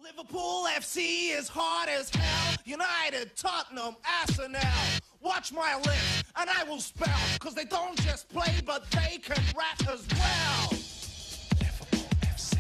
Liverpool FC is hard as hell. United, Tottenham, Arsenal. Watch my lips, and I will spell. Cause they don't just play, but they can rap as well. Liverpool FC.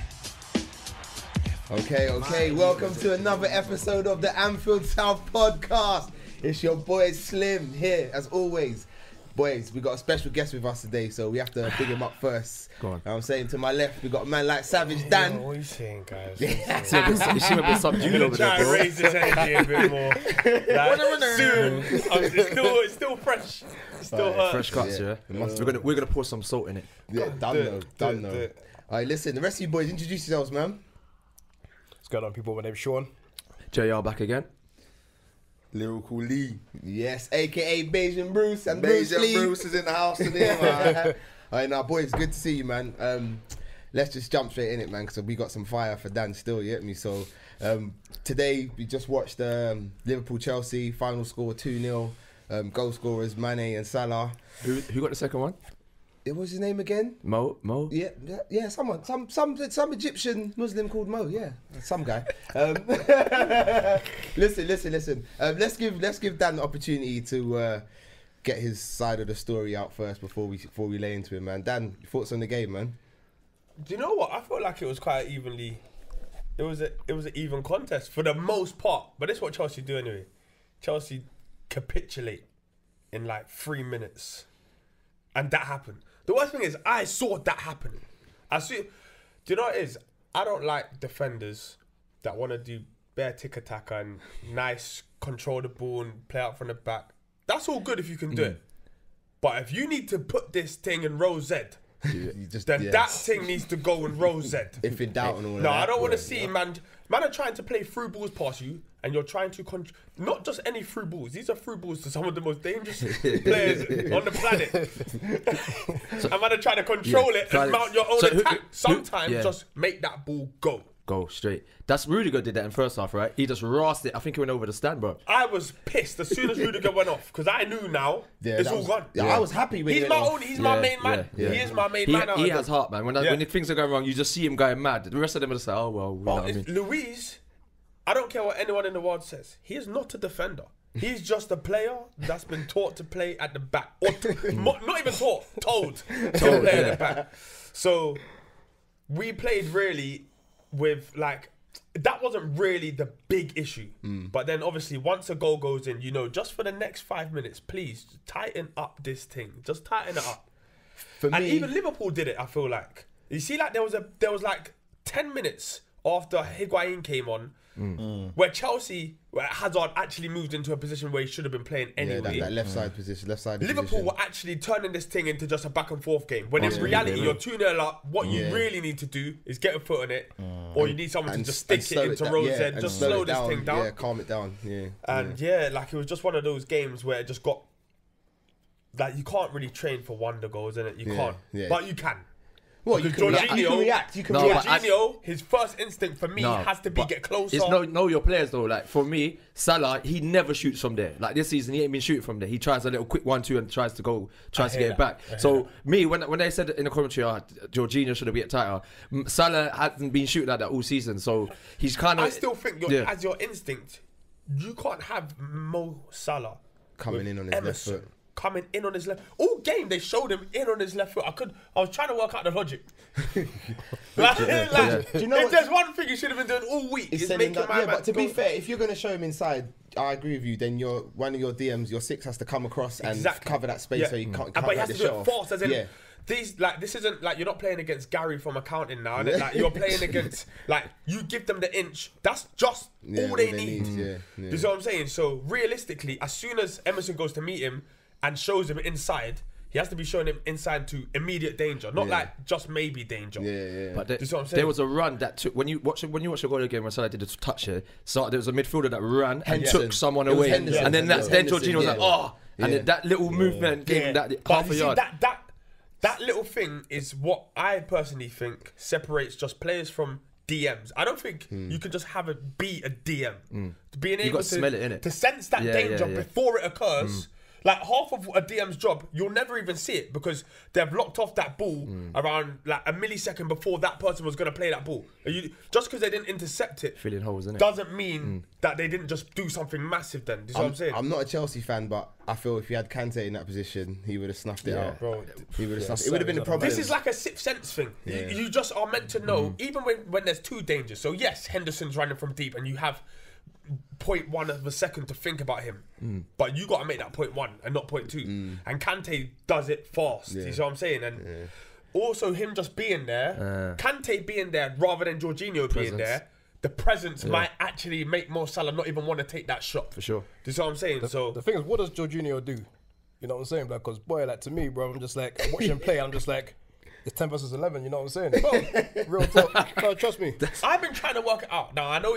Okay. Welcome to another episode of the Anfield South podcast. It's your boy Slim here, as always. Boys, we got a special guest with us today, so we have to big him up first. Go on. I'm saying to my left, we got a man like Savage Dan. What are you saying, guys? You seem a bit subdued over Try there, to bro. raise this energy a bit more. Like, soon. It's still fresh. It's still hurt. Fresh cuts, yeah. We're gonna pour some salt in it. Yeah, done do though. it. Alright, listen, the rest of you boys, introduce yourselves, man. What's going on, people? My name's Shawn. JR back again. Lyrical Lee. Yes, aka Bayesian Bruce and Bruce Bayesian Lee. Bruce is in the house today, man. Alright, now boys, good to see you, man. Let's just jump straight in it, man, because we got some fire for Dan still, you get me? So today we just watched Liverpool-Chelsea, final score 2-0. Goal scorers Mane and Salah. Who got the second one? What was his name again? Mo. Yeah, someone, some Egyptian Muslim called Mo. Yeah, some guy. Listen. Let's give Dan the opportunity to get his side of the story out first before we lay into it, man. Dan, thoughts on the game, man? Do you know what? I felt like it was quite evenly. It was an even contest for the most part. But this is what Chelsea do anyway. Chelsea capitulate in like 3 minutes, and that happened. The worst thing is, I saw that happen. Do you know what it is? I don't like defenders that want to do bare tick-attack and nice, control the ball and play out from the back. That's all good if you can do it. But if you need to put this thing in row Z, that thing needs to go in row Z. If in doubt and all that. No, I don't want to see man are trying to play through balls past you, and you're trying to not just any through balls. These are through balls to some of the most dangerous players on the planet. And man are trying to control it and mount your own attack. Sometimes just make that ball go. Go straight. That's Rudiger did that in first half, right? He just rasped it. I think he went over the stand, bro. I was pissed as soon as Rudiger went off because I knew now it's all gone. Yeah, I was happy when he's my main man. He is my main man. He has heart, man. When things are going wrong, you just see him going mad. The rest of them are just like, oh well. You know what I mean? Luis, I don't care what anyone in the world says. He is not a defender. He's just a player that's been taught to play at the back, or not even taught, told to play at the back. So we played really with like. That wasn't really the big issue. But then obviously once a goal goes in, just for the next 5 minutes, please tighten up this thing. Just tighten it up. Even Liverpool did it, I feel like. You see, like there was like 10 minutes after Higuain came on where Hazard actually moved into a position where he should have been playing anyway. Yeah, that left side position. Liverpool were actually turning this thing into just a back and forth game. When in reality, you're 2-0 up. What you really need to do is get a foot on it, or you need someone to just stick it into row Z, just slow this thing down. Yeah, calm it down. Yeah. And like it was just one of those games where it just got like you can't really train for wonder goals, innit? You can't, but you can. Well, you can react. Jorginho, his first instinct for me has to be get closer. It's know your players though. Like for me, Salah, he never shoots from there. Like this season, he ain't been shooting from there. He tries a little quick 1-2 and tries to get it back. So me, when they said in the commentary, Jorginho should have been tighter. Salah hasn't been shooting like that all season, so he's kind of. I still think as your instinct, you can't have Mo Salah coming in on his left foot. Coming in on his left. All game they showed him in on his left foot. I was trying to work out the logic. Do you know if there's one thing you should have been doing all week, is making my man. But to be fair, if you're going to show him inside, I agree with you. Then one of your DMs, your 6 has to come across and cover that space so you can't. But he has to do it fast, as in. This isn't like you're not playing against Gary from accounting now, innit? Like you're playing against you give them the inch. That's just all they need. You see what I'm saying? So realistically, as soon as Emerson goes to meet him and shows him inside, he has to be showing him inside to immediate danger, not like just maybe danger. But you see what I'm saying? There was a run that took when you watch the goal again when Salah did the touch here. So there was a midfielder that ran and took someone away, Henderson. and then Jorginho was like, and then that little movement gave him that half a yard. That little thing is what I personally think separates just players from DMs. I don't think you can just be a DM. Being able to smell it, innit? To sense that danger before it occurs. Like half of a DM's job, you'll never even see it because they've locked off that ball around like a millisecond before that person was going to play that ball. Just because they didn't intercept it, Filling holes, innit? doesn't mean that they didn't just do something massive then. Do you know what I'm saying? I'm not a Chelsea fan, but I feel if you had Kante in that position, he would have snuffed it out. Bro. He would have snuffed it. It would have been a problem. This is like a sixth sense thing. You just are meant to know, even when there's two dangers. So yes, Henderson's running from deep and you have 0.1 of a second to think about him, but you got to make that 0.1 and not 0.2. And Kante does it fast. You see what I'm saying? And also him just being there, Kante being there rather than Jorginho being there, the presence might actually make Mo Salah not even want to take that shot. For sure. Do you see what I'm saying? So the thing is, what does Jorginho do? You know what I'm saying? Because boy, like to me, bro, I'm just like I watch him play. I'm just like, it's 10 versus 11. You know what I'm saying? Bro, real talk. No, trust me. I've been trying to work it out. Now I know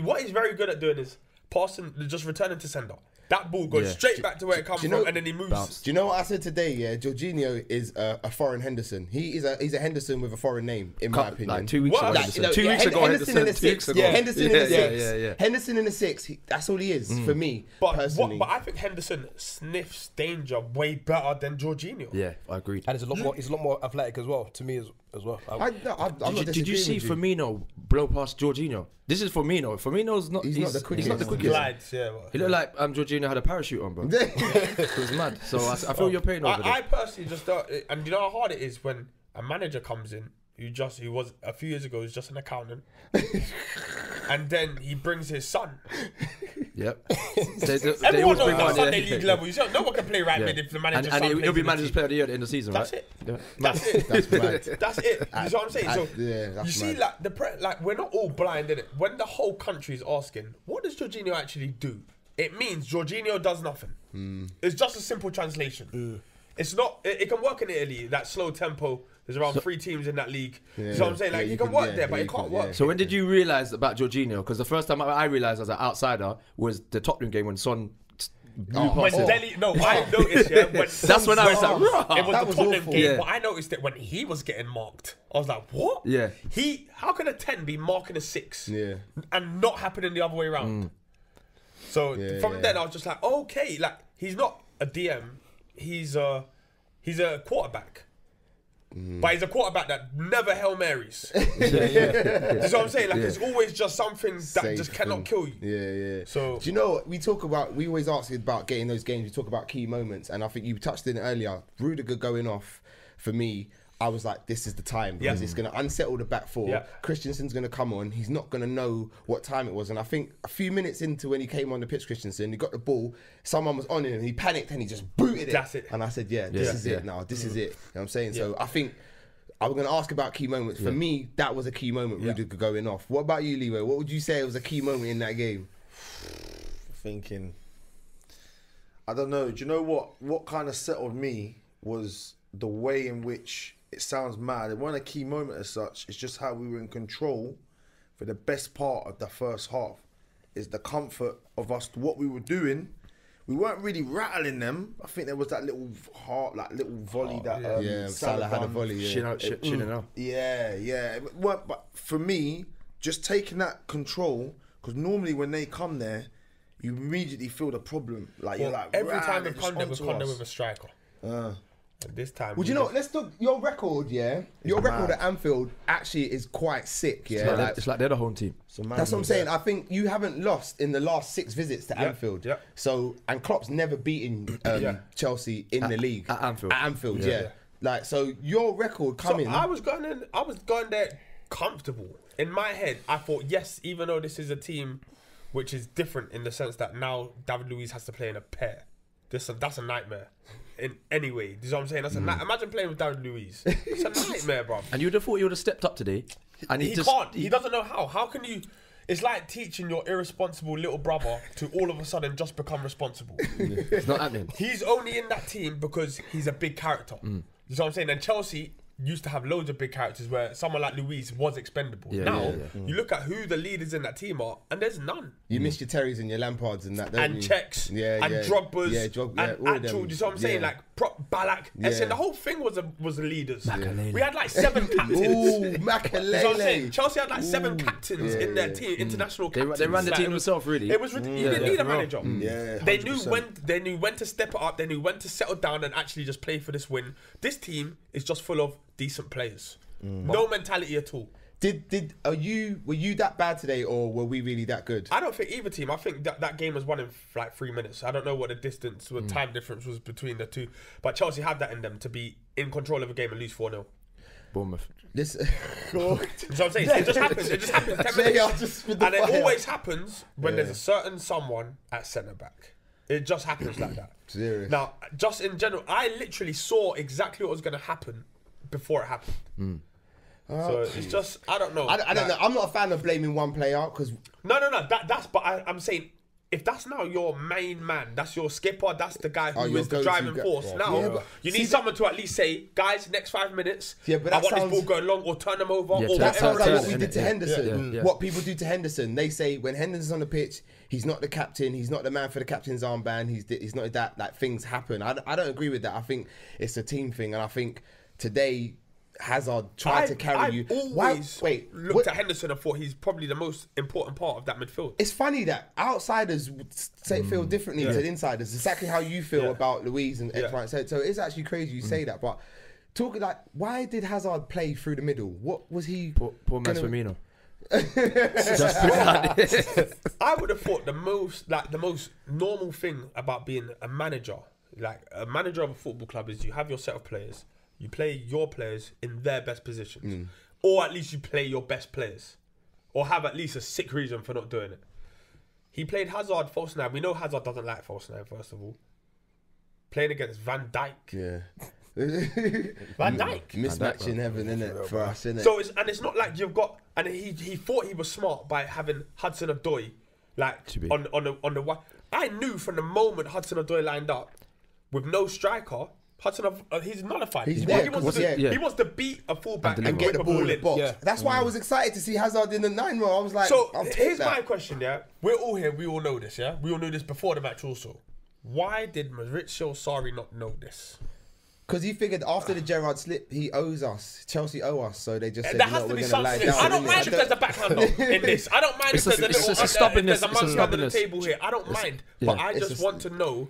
what he's very good at doing is passing, just returning to sender. That ball goes straight back to where it comes from, and then he moves. Do you know what I said today? Yeah, Jorginho is a foreign Henderson. He's a Henderson with a foreign name, in my opinion. Like 2 weeks ago. Like, 2 weeks ago, Henderson in the six. Henderson in the six. Henderson in the six. That's all he is for me. Personally. But I think Henderson sniffs danger way better than Jorginho. Yeah, I agreed. And he's a lot more athletic as well. To me as well. Did you see Firmino blow past Jorginho? This is Firmino. Firmino's not. He's not the quickest. Glides, He looked like Jorginho had a parachute on, bro. It was mad. So I feel your pain over there. I personally just don't, and you know how hard it is when a manager comes in. He was a few years ago. He was just an accountant, and then he brings his son. Yep. Everyone knows that Sunday League level. No one can play right mid if the manager. And he'll be manager's player of the year at the end of the season, That's right? it. Yeah. That's it. That's mad. That's it. You know what I'm saying? So that's you see, mad. like we're not all blind in it. When the whole country is asking, what does Jorginho actually do? It means Jorginho does nothing. It's just a simple translation. It's not. It can work in Italy. That slow tempo. There's around 3 teams in that league. You know what I'm saying? Like you can work there, but it can't work. So when did you realise about Jorginho? Because the first time I realised as an outsider was the Tottenham game when Son blew past him. I noticed, when that's when I was like, it was the Tottenham game, but I noticed it when he was getting marked. I was like, what? Yeah. How can a 10 be marking a 6? Yeah. And not happening the other way around? So from then I was just like, okay, like he's not a DM, he's a quarterback. But he's a quarterback that never Hail Marys. That's what I'm saying. Like it's always just something that Safe just cannot kill you. Yeah. So do you know what we always ask about getting those games, we talk about key moments, and I think you touched in it earlier. Rudiger going off, for me, I was like, this is the time because it's going to unsettle the back four. Yeah. Christensen's going to come on. He's not going to know what time it was. And I think a few minutes into when he came on the pitch, Christensen, he got the ball. Someone was on him and he panicked and he just booted it. That's it. And I said, this is it now. This is it. You know what I'm saying? So I think I was going to ask about key moments. For me, that was a key moment, Rudiger going off. What about you, Leroy? What would you say was a key moment in that game? Thinking, I don't know. Do you know what kind of settled me was the way in which it sounds mad. It wasn't a key moment as such. It's just how we were in control for the best part of the first half. Is the comfort of us, what we were doing. We weren't really rattling them. I think there was that little volley that Salah had a volley. Yeah. But for me, just taking that control, because normally when they come there, you immediately feel the problem. Like you're like every time we've come there with a striker. This time. Well, you know, let's talk your record. Your record at Anfield actually is quite sick. Yeah, it's like they're the home team. That's what I'm saying. I think you haven't lost in the last 6 visits to Anfield. Yeah. So and Klopp's never beaten Chelsea in the league at Anfield. At Anfield, Like so, your record coming. So I was going there comfortable. In my head, I thought yes, even though this is a team which is different in the sense that now David Luiz has to play in a pair. That's a nightmare. In any way, you know what I'm saying? That's imagine playing with David Luiz. It's a nightmare, bro. And you'd have thought he would have stepped up today. And he can't. He doesn't know how. How can you? It's like teaching your irresponsible little brother to all of a sudden just become responsible. It's not happening. He's only in that team because he's a big character. You know what I'm saying? And Chelsea, used to have loads of big characters where someone like Luis was expendable. Yeah, Now, yeah. you look at who the leaders in that team are, and there's none. You missed your Terrys and your Lampards and that, don't And you? Czechs, and Drogbas, and and all of actual, them. you see what I'm saying? Yeah. Like, Balak, Yeah. Essien, the whole thing was the leaders. Makalele. We had like 7 captains. Ooh, You know what I'm saying? Makalele. Chelsea had like 7 captains in their team, international captains. They ran the Like, team it was- themselves, really. It was you didn't need a manager. Yeah, They knew 100%. when to step it up. They knew when to settle down and actually just play for this win. This team is just full of decent players. No mentality at all. Were you that bad today, or were we really that good? I don't think either team. I think that game was won in like 3 minutes. I don't know what the distance, what time difference was between the two, but Chelsea have that in them to be in control of a game and lose 4-0. Bournemouth. This, You know what I'm saying? It just happens. It just happens 10 They are minutes. just with the And it fire. always happens when there's a certain someone at centre back. It just happens like that. Serious. Now, just in general, I literally saw exactly what was going to happen before it happened. So it's just, I don't know. I don't know. I'm not a fan of blaming one player because No. That's. But I'm saying, if that's now your main man, that's your skipper, that's the guy who your is the go-to driving guy. force. Yeah. Now Yeah, but you see need that- someone to at least say, guys, next 5 minutes, Yeah, but I that want sounds- this ball going long, or turn them over, Yeah, or that turn- sounds like turn- what we did to yeah. Henderson. Yeah. What people do to Henderson, they say when Henderson's on the pitch, he's not the captain, he's not the man for the captain's armband, he's not that. Like things happen. I don't agree with that. I think it's a team thing, and I think today Hazard tried to carry you. Always looked what- at Henderson and thought he's probably the most important part of that midfield. It's funny that outsiders would feel differently to insiders. Exactly how you feel about Louise and X, Yeah. Y, and Z. So it's actually crazy you say that. But talking like, why did Hazard play through the middle? What was he? Poor man's gonna- Firmino. Just put it out there. I would have thought the most normal thing about being a manager, like a manager of a football club, is you have your set of players. You play your players in their best positions, or at least you play your best players, or have at least a sick reason for not doing it. He played Hazard false nine. We know Hazard doesn't like false nine. First of all, playing against Van Dijk. Yeah. Van Dijk. Mismatch in heaven, innit? For us, innit? So it's not like you've got, and he thought he was smart by having Hudson-Odoi like To be. on the. I knew from the moment Hudson-Odoi lined up with no striker, he's nullified. He's He there, wants to, yeah. he wants to beat a fullback And and get whip the a ball in ball the in. box. Yeah. That's why I was excited to see Hazard in the 9 row. I was like, So I'll take here's that. my question, yeah. We're all here, we all know this, yeah? We all knew this before the match also. Why did Maurizio Sarri not know this? Because he figured after the Gerrard slip, he owes us. Chelsea owe us. So they just said, There you know, has to we're be going to lie something. down. I don't innit? mind if there's a backhand in this. I don't mind if It's there's a a little stubbornness, there's a it's a monkey under the stubbornness. table here. I don't mind. But I It's just a- want to know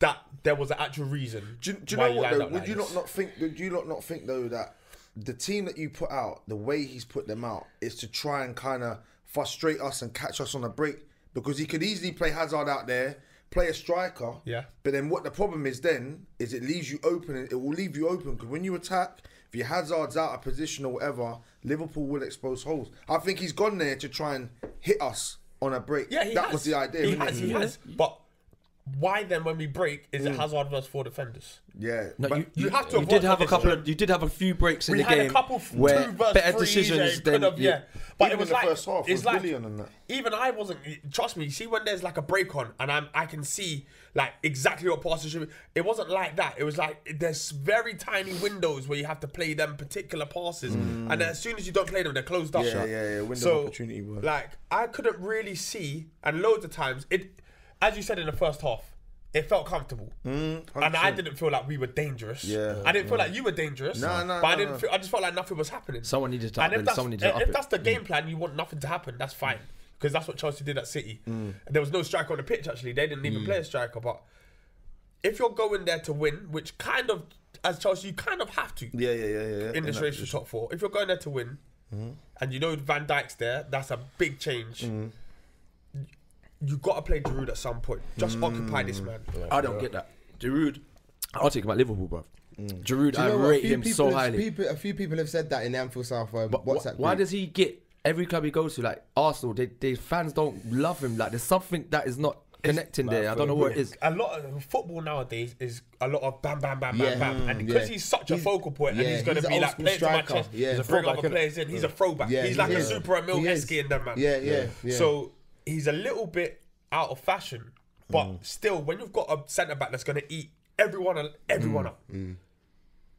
that there was an actual reason. Do you why know what lined though? up Would like you this. not think? Would you not think though that the team that you put out, the way he's put them out, is to try and kind of frustrate us and catch us on a break? Because he could easily play Hazard out there, play a striker. Yeah. But then what the problem is then is it leaves you open. It will leave you open because when you attack, if your Hazard's out of position or whatever, Liverpool will expose holes. I think he's gone there to try and hit us on a break. Yeah, he that has. was the idea. He innit? has. He has. But why then, when we break, is it Hazard versus 4 defenders? Yeah. No, but you have to You did avoid have a this, couple right? of. You did have a few breaks in We the had game a couple where 2 versus better 3s, decisions could than have, yeah. But Even it was in the like first half, it's was like brilliant and that. even I wasn't. Trust me. You see when there's like a break on, and I can see like exactly what passes should be. It wasn't like that. It was like there's very tiny windows where you have to play them particular passes, and then as soon as you don't play them, they're closed up. Yeah. Window So of opportunity. Bro. like I couldn't really see, and loads of times it, as you said in the first half. It felt comfortable, and I didn't feel like we were dangerous. Yeah. I didn't feel like you were dangerous. No, but I didn't. no. Feel, I just felt like nothing was happening. Someone needed to And up if it. that's, Someone needed to up if it. that's the game plan, you want nothing to happen. That's fine, because that's what Chelsea did at City. And there was no striker on the pitch. Actually, they didn't even play a striker. But if you're going there to win, which kind of, as Chelsea, you kind of have to Yeah. in this race for top 4. If you're going there to win, and you know Van Dijk's there, that's a big change. You got to play Giroud at some point. Just occupy this man. I don't get that. Giroud, I'll take him at Liverpool, bro. Giroud, Do you I know what? rate him so highly. A few people have said that in the Anfield South But WhatsApp why group. does he get every club he goes to, like Arsenal? They fans don't love him. Like there's something that is not connecting there. I don't know what it is. A lot of football nowadays is a lot of bam, bam, bam, Yeah. bam, bam. And because Yeah. he's such a He's- focal point, and yeah, he's going he's to an be old like school players to striker. matches, Yeah. he's a bring other players in. He's a throwback. Yeah, he's like he a is. Super Emil He is. Heskey in them, man. Yeah. So he's a little bit out of fashion, but still, when you've got a centre back that's going to eat everyone up,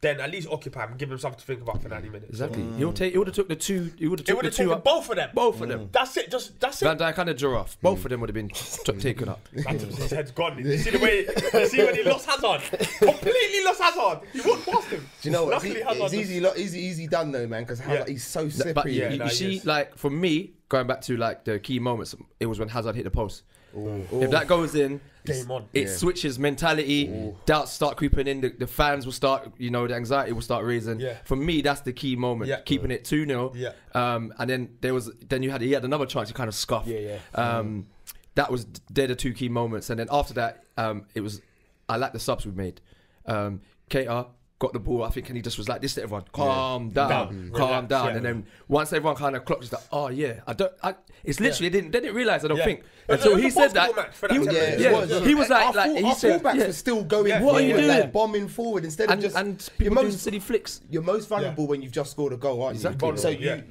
then at least occupy him, give him something to think about for 90 minutes. Exactly. He would have took the two. He would have It took would the have two taken up. both of them. Both of them. That's it. That's it. Van Dijk and a giraffe. Both of them would have been taken up. His head's gone. You see the way? You see when he lost Hazard? Completely lost Hazard. He walked past him. Do you know what? Luckily, Hazard It's easy done though, man, because he's so slippery. But Yeah, you see, like for me, going back to like the key moments, it was when Hazard hit the post. If that goes in, Game on. it switches mentality. Doubts start creeping in. The fans will start, the anxiety will start raising. Yeah. For me, that's the key moment. Yeah. Keeping it 2-0. Yeah. And then he had another chance to kind of scuff. Yeah. They're the two key moments. And then after that, I like the subs we made. Keita got the ball, I think, and he just was like this to everyone, calm down. Relax, yeah. And then once everyone kind of clocked, it's like, oh yeah, it's literally, they didn't realise, I don't think. But Until it was he a said basketball that, match for that he 10 was, minutes. he was like, our he said, fullbacks were still going. What are you forward, doing? like, bombing forward instead of just. and you're people doing most, silly flicks. you're most valuable when you've just scored a goal, aren't Exactly. you? So Yeah.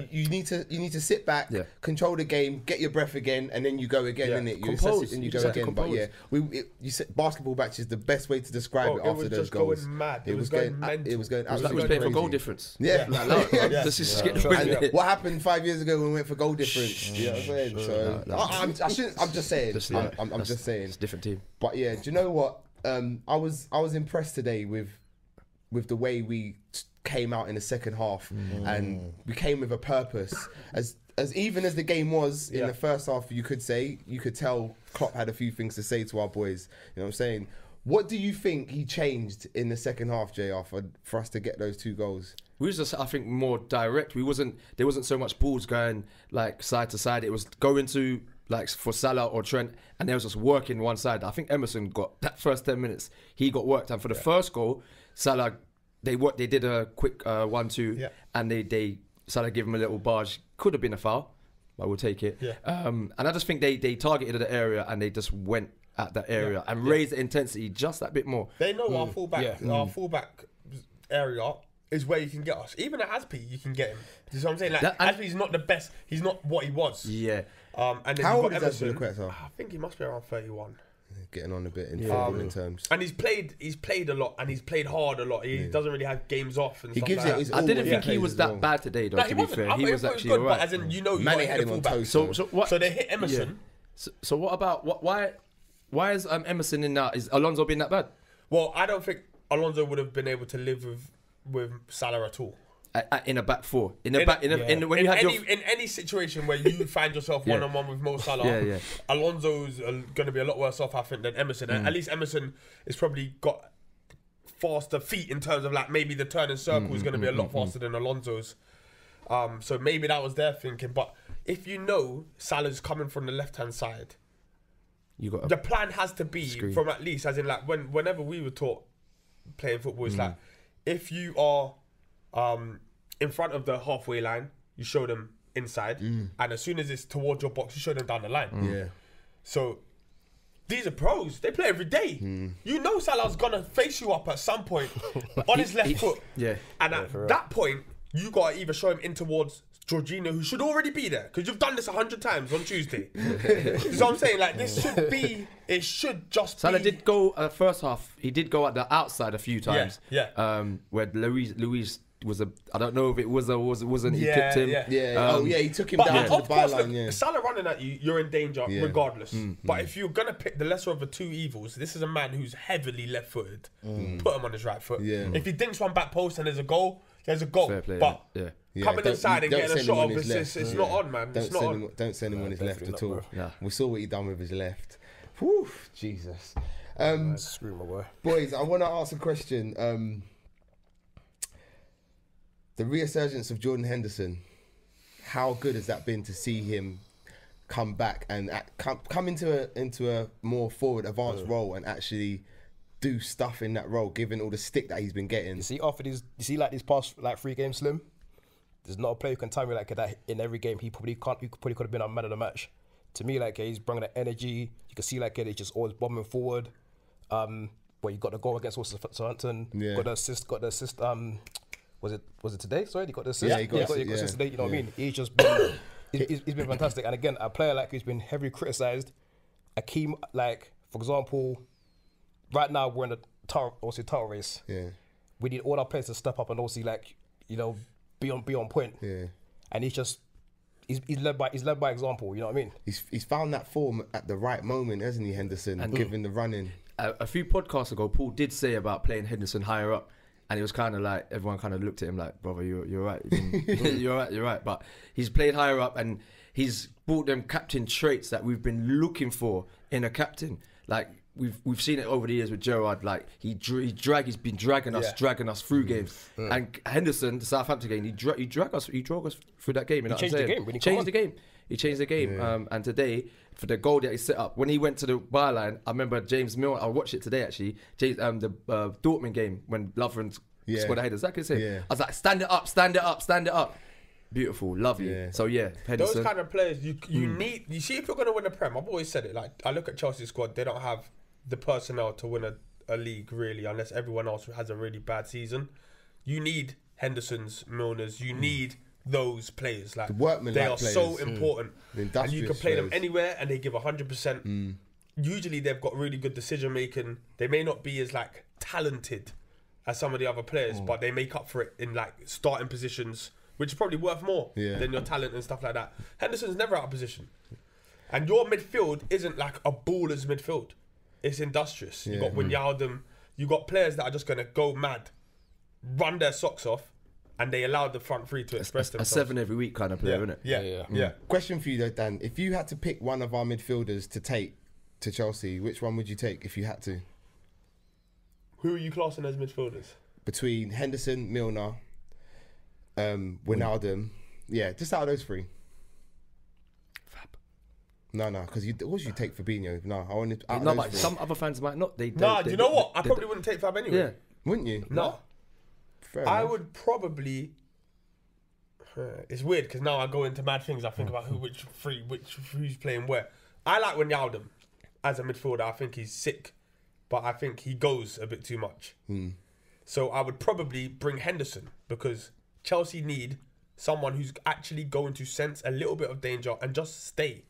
you need to sit back, Yeah. control the game, get your breath again, and then you go again, Yeah. innit? You Compose. assess it and you You go just have to again. But compose. yeah, you said basketball match is the best way to describe Bro, it it after was those just goals. going mad. It was going. mental. It was going. It was like we absolutely was playing for goal crazy. difference. Yeah. Let's just get the win. And what happened 5 years ago when we went for goal difference? You know what I'm saying? So I'm just saying. I'm just saying. It's a different team. But yeah, do you know what? I was impressed today with the way we came out in the second half, and we came with a purpose. As even as the game was in the first half, you could tell Klopp had a few things to say to our boys. You know what I'm saying? What do you think he changed in the second half, JR, for us to get those 2 goals? We was just, I think, more direct. There wasn't so much balls going like side to side. It was going to like for Salah or Trent, and there was just working one side. I think Emerson got that first 10 minutes. He got worked, and for the first goal, Salah they did a quick 1-2, and Salah gave him a little barge. Could have been a foul, but we'll take it. Yeah. And I just think they targeted the area and they just went at that area and raised the intensity just that bit more. They know our fullback area is where you can get us. Even at Aspie, you can get him. You know what I'm saying? Like, Aspie's not the best. He's not what he was. Yeah. And then How you've old got is Emerson. Azpilicueta? I think he must be around 31. Getting on a bit in footballing terms. And he's played a lot, and he's played hard a lot. He doesn't really have games off and He stuff gives like it his that. all. I didn't when think he plays was as that well. bad today, though, No, to he be wasn't. fair. I He thought was actually good, alright. but as in, you know, Mane you had him on toast. So they hit Emerson. So what about why is Emerson in that? Is Alonso being that bad? Well, I don't think Alonso would have been able to live with Salah at all. In a back four, when In you have in any situation where you find yourself one-on-one with Mo Salah, Alonso's going to be a lot worse off, I think, than Emerson. At least Emerson has probably got faster feet in terms of like maybe the turn and circle is going to be a lot faster than Alonso's. So maybe that was their thinking. But if you know Salah's coming from the left-hand side, the plan has to be from at least, as in like whenever we were taught playing football, it's like if you are in front of the halfway line, you show them inside, and as soon as it's towards your box, you show them down the line. Yeah. So these are pros. They play every day. You know Salah's gonna face you up at some point on his left foot. Yeah. And at that point, you gotta either show him in towards Jorginho, who should already be there, because you've done this 100 times on Tuesday. So I'm saying, like, this should be. It should just. Salah be... did go first half. He did go at the outside a few times. Yeah. Where Luis was a. I don't know if it was or wasn't. He clipped him. He took him But down to of the course, byline. look, Yeah. Salah running at you, you're in danger regardless. But if you're gonna pick the lesser of the two evils, this is a man who's heavily left-footed. Put him on his right foot. Yeah. If he dinks one back post and there's a goal, there's a goal. Fair play, But yeah. coming don't- inside and don't getting a send him shot on off, his left. it's not on, man. It's not on. Don't send him on his left definitely at not, all. bro. Yeah. We saw what he done with his left. Whew, Jesus. Screw my boy. Boys, I want to ask a question. The resurgence of Jordan Henderson, how good has that been to see him come back and come into a more forward, advanced role and actually do stuff in that role, given all the stick that he's been getting? You see these past like 3 games, Slim. There's not a player who can tell me like that in every game. He probably could have been our man of the match. To me, like he's bringing that energy. You can see like he's just always bombing forward. Where you got the goal against Southampton. Yeah. Got the assist. Was it today? Sorry, he got the assist. Yeah, he got the assist assist today. You know what I mean? He's just he's been fantastic. And again, a player like who's been heavily criticised. A key, like for example, right now we're in the title race. Yeah. we need all our players to step up and also like, you know, be on point. Yeah. And he's led by example. You know what I mean? He's found that form at the right moment, hasn't he, Henderson? And giving the running. A few podcasts ago, Paul did say about playing Henderson higher up, and it was kind of like everyone kind of looked at him like, brother, you're right, you're right. But he's played higher up, and he's brought them captain traits that we've been looking for in a captain. Like we've seen it over the years with Gerrard. Like he's been dragging us through games. And Henderson, the Southampton game, he drug us through that game. You know He changed the game when he changed the game. He changed the game. And today, for the goal that he set up, when he went to the byline, I remember James Milner. I watched it today actually. The Dortmund game when Lovren scored a header. Exactly the same. Yeah. I was like, stand it up, stand it up, stand it up. Beautiful, lovely. Yeah. So yeah, Henderson. Those kind of players you need. You see, if you're going to win a Prem, I've always said it. Like I look at Chelsea's squad, they don't have the personnel to win a league really, unless everyone else has a really bad season. You need Henderson's, Milner's. You need those players. Like they are players. so important, The and you can play them players. anywhere, and they give 100%. Usually, they've got really good decision making. They may not be as like talented as some of the other players, but they make up for it in like starting positions, which is probably worth more than your talent and stuff like that. Henderson's never out of position, and your midfield isn't like a baller's midfield. It's industrious. You got Wijnaldum. You got players that are just going to go mad, run their socks off, and they allow the front three to express A themselves. 7 every week kind of player, isn't it? Yeah. Question for you though, Dan. If you had to pick one of our midfielders to take to Chelsea, which one would you take if you had to? Who are you classing as midfielders? Between Henderson, Milner, Wijnaldum. Yeah, just out of those three. No, because you take Fabinho. No, I want to. No, but some other fans might not. Do you know what? I probably wouldn't take Fab anyway. Yeah. Wouldn't you? No. Fair I enough. would probably. It's weird because now I go into mad things. I think about who's playing where. I like Wijnaldum as a midfielder. I think he's sick, but I think he goes a bit too much. So I would probably bring Henderson because Chelsea need someone who's actually going to sense a little bit of danger and just stay.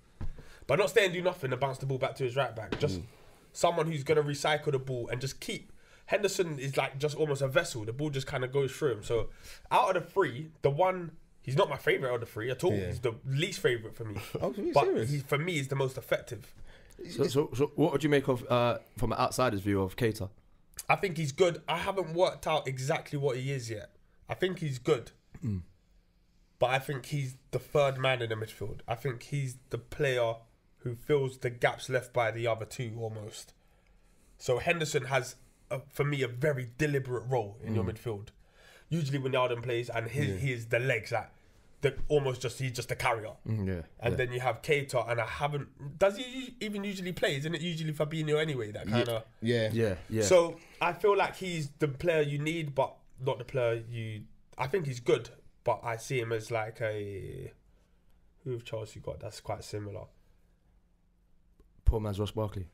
But not stay and do nothing and bounce the ball back to his right back. Just someone who's going to recycle the ball and just keep. Henderson is like just almost a vessel. The ball just kind of goes through him. So out of the three, the one, he's not my favourite of the three at all. Yeah. He's the least favourite for me. Oh, are you but serious? for me, he's the most effective. So what would you make of, from an outsider's view, of Keita? I think he's good. I haven't worked out exactly what he is yet. I think he's good. But I think he's the third man in the midfield. I think he's the player who fills the gaps left by the other two almost. So Henderson has, for me, a very deliberate role in your midfield. Usually when Wijnaldum plays, and he is the legs that he's just a carrier. And then you have Keita, and does he even usually play? Isn't it usually Fabinho anyway? That kind of Yeah. So I feel like he's the player you need, but not the player I think he's good, but I see him as like who have Chelsea got that's quite similar. Poor man's Ross Barkley.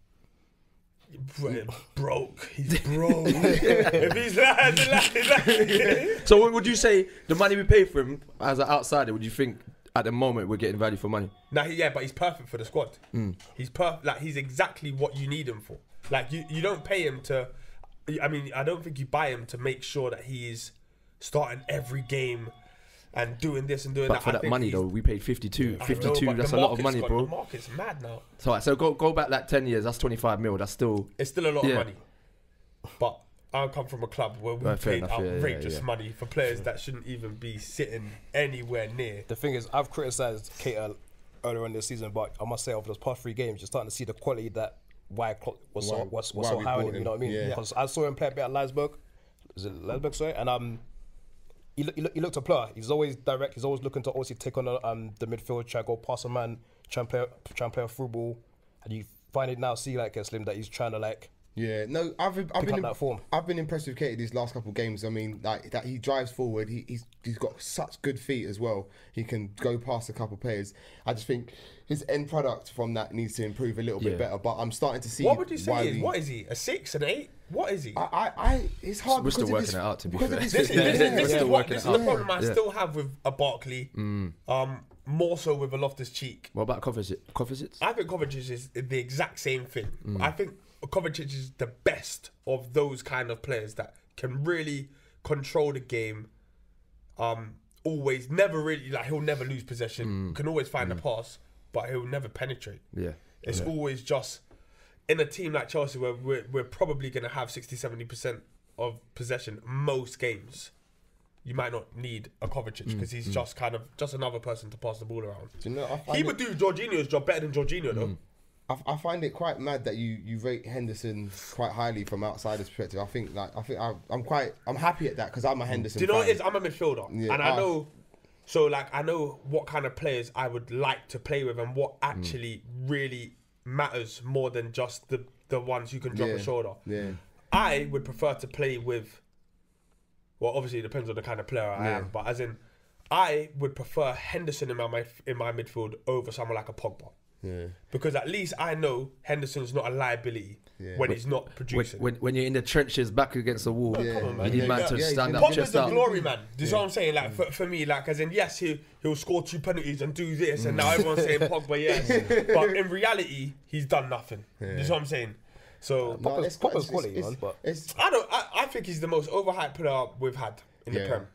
Broke. He's broke. If he's like, So what would you say, the money we pay for him as an outsider, would you think at the moment we're getting value for money? but he's perfect for the squad. He's perfect. Like he's exactly what you need him for. Like you don't pay him to. I mean, I don't think you buy him to make sure that he is starting every game and doing this and doing But that. for that money though, we paid 52. I 52, know, but that's the a lot of market's money, bro. The market's mad now. So go back like 10 years, that's 25 mil, that's still... It's still a lot of money. But I come from a club where we Fair paid enough, outrageous money for players that shouldn't even be sitting anywhere near. The thing is, I've criticised Keita earlier in this season, but I must say over those past 3 games, you're starting to see the quality that was so high on him. You know what I mean? Yeah. Because I saw him play a bit at Leipzig. Is it Leipzig? Sorry, and he looked a player. He's always direct. He's always looking to also take on the midfield, try to go past a man, try and play a through ball, and you finally now see like Slim that he's trying to like. Yeah, no, I've up that form. been impressed with Keita these last couple of games. I mean, like that he drives forward. He's got such good feet as well. He can go past a couple of players. I just think his end product from that needs to improve a little bit better. But I'm starting to see. What would you say he is? What is he? A 6, an 8? What is he? It's hard. We're still because of working this- it out, to be because of fair. this- This is working the it out. problem I Yeah. still have with a Barkley. More so with a Loftus-Cheek. What about Kovacic? I think Kovacic is the exact same thing. I think Kovacic is the best of those kind of players that can really control the game. Always, never really, like, he'll never lose possession. Can always find the pass, but he'll never penetrate. Yeah. It's always just, in a team like Chelsea, where we're probably going to have 60-70% of possession most games, you might not need a Kovacic because he's just kind of just another person to pass the ball around. Do you know, He would do Jorginho's job better than Jorginho, though. I find it quite mad that you rate Henderson quite highly from outsider's perspective. I'm happy at that because I'm a Henderson Do you know fan. what it is? I'm a midfielder, Yeah. and I know. So, like, I know what kind of players I would like to play with and what actually really matters more than just the ones who can drop a shoulder. Yeah. I would prefer to play with, well, obviously it depends on the kind of player I am, but as in, I would prefer Henderson in my midfield over someone like a Pogba. Yeah. Because at least I know Henderson's not a liability when he's not producing. When you're in the trenches back against the wall, Yeah. Come on, man. you need man to stand up, Pogba's chest the out. glory man. Do you see what I'm saying? Like for me, like as in, yes, he'll score 2 penalties and do this, and now everyone's saying Pogba, yes, but in reality, he's done nothing. Do you see what I'm saying? So Pogba's quality, man. But I think he's the most overhyped player we've had in the Prem.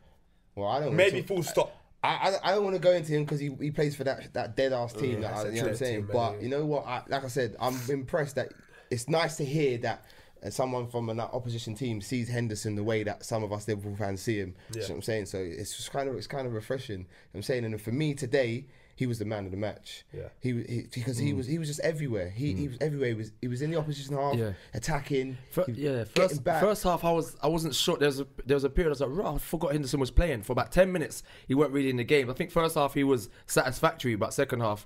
Well, I don't Maybe full stop. I don't want to go into him because he plays for that dead ass team. that's a You know what I'm saying? team, But man, you know what? Like I said, I'm impressed that it's nice to hear that someone from an opposition team sees Henderson the way that some of us Liverpool fans see him. You know what I'm saying? So it's just kind of refreshing. You know what I'm saying, and for me today, he was the man of the match. Yeah. Because he was just everywhere. He was everywhere. He was in the opposition half, attacking. Getting back. First half, I wasn't sure. There was a period I was like, I forgot Henderson was playing for about 10 minutes. He weren't really in the game. I think first half he was satisfactory, but second half,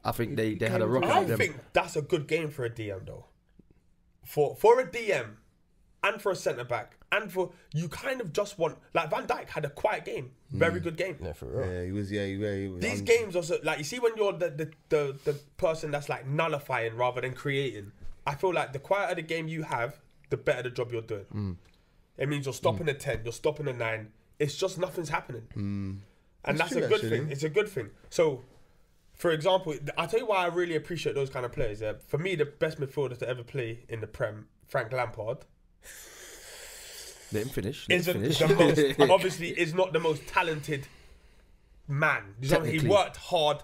I think they had a rocket. I with them. think that's a good game for a DM though. For a DM and for a centre back and for you kind of just want, like, Van Dijk had a quiet game, very good game. yeah, for real. Yeah, he was. He was. These games also, like, you see when you're the person that's like nullifying rather than creating. I feel like the quieter the game you have, the better the job you're doing. It means you're stopping the 10, you're stopping the 9. It's just nothing's happening, and that's true, a good actually. thing. It's a good thing. So, for example, I'll tell you why I really appreciate those kind of players. For me, the best midfielder to ever play in the Prem, Frank Lampard. Let him finish. Obviously is not the most talented man. He Technically. worked hard.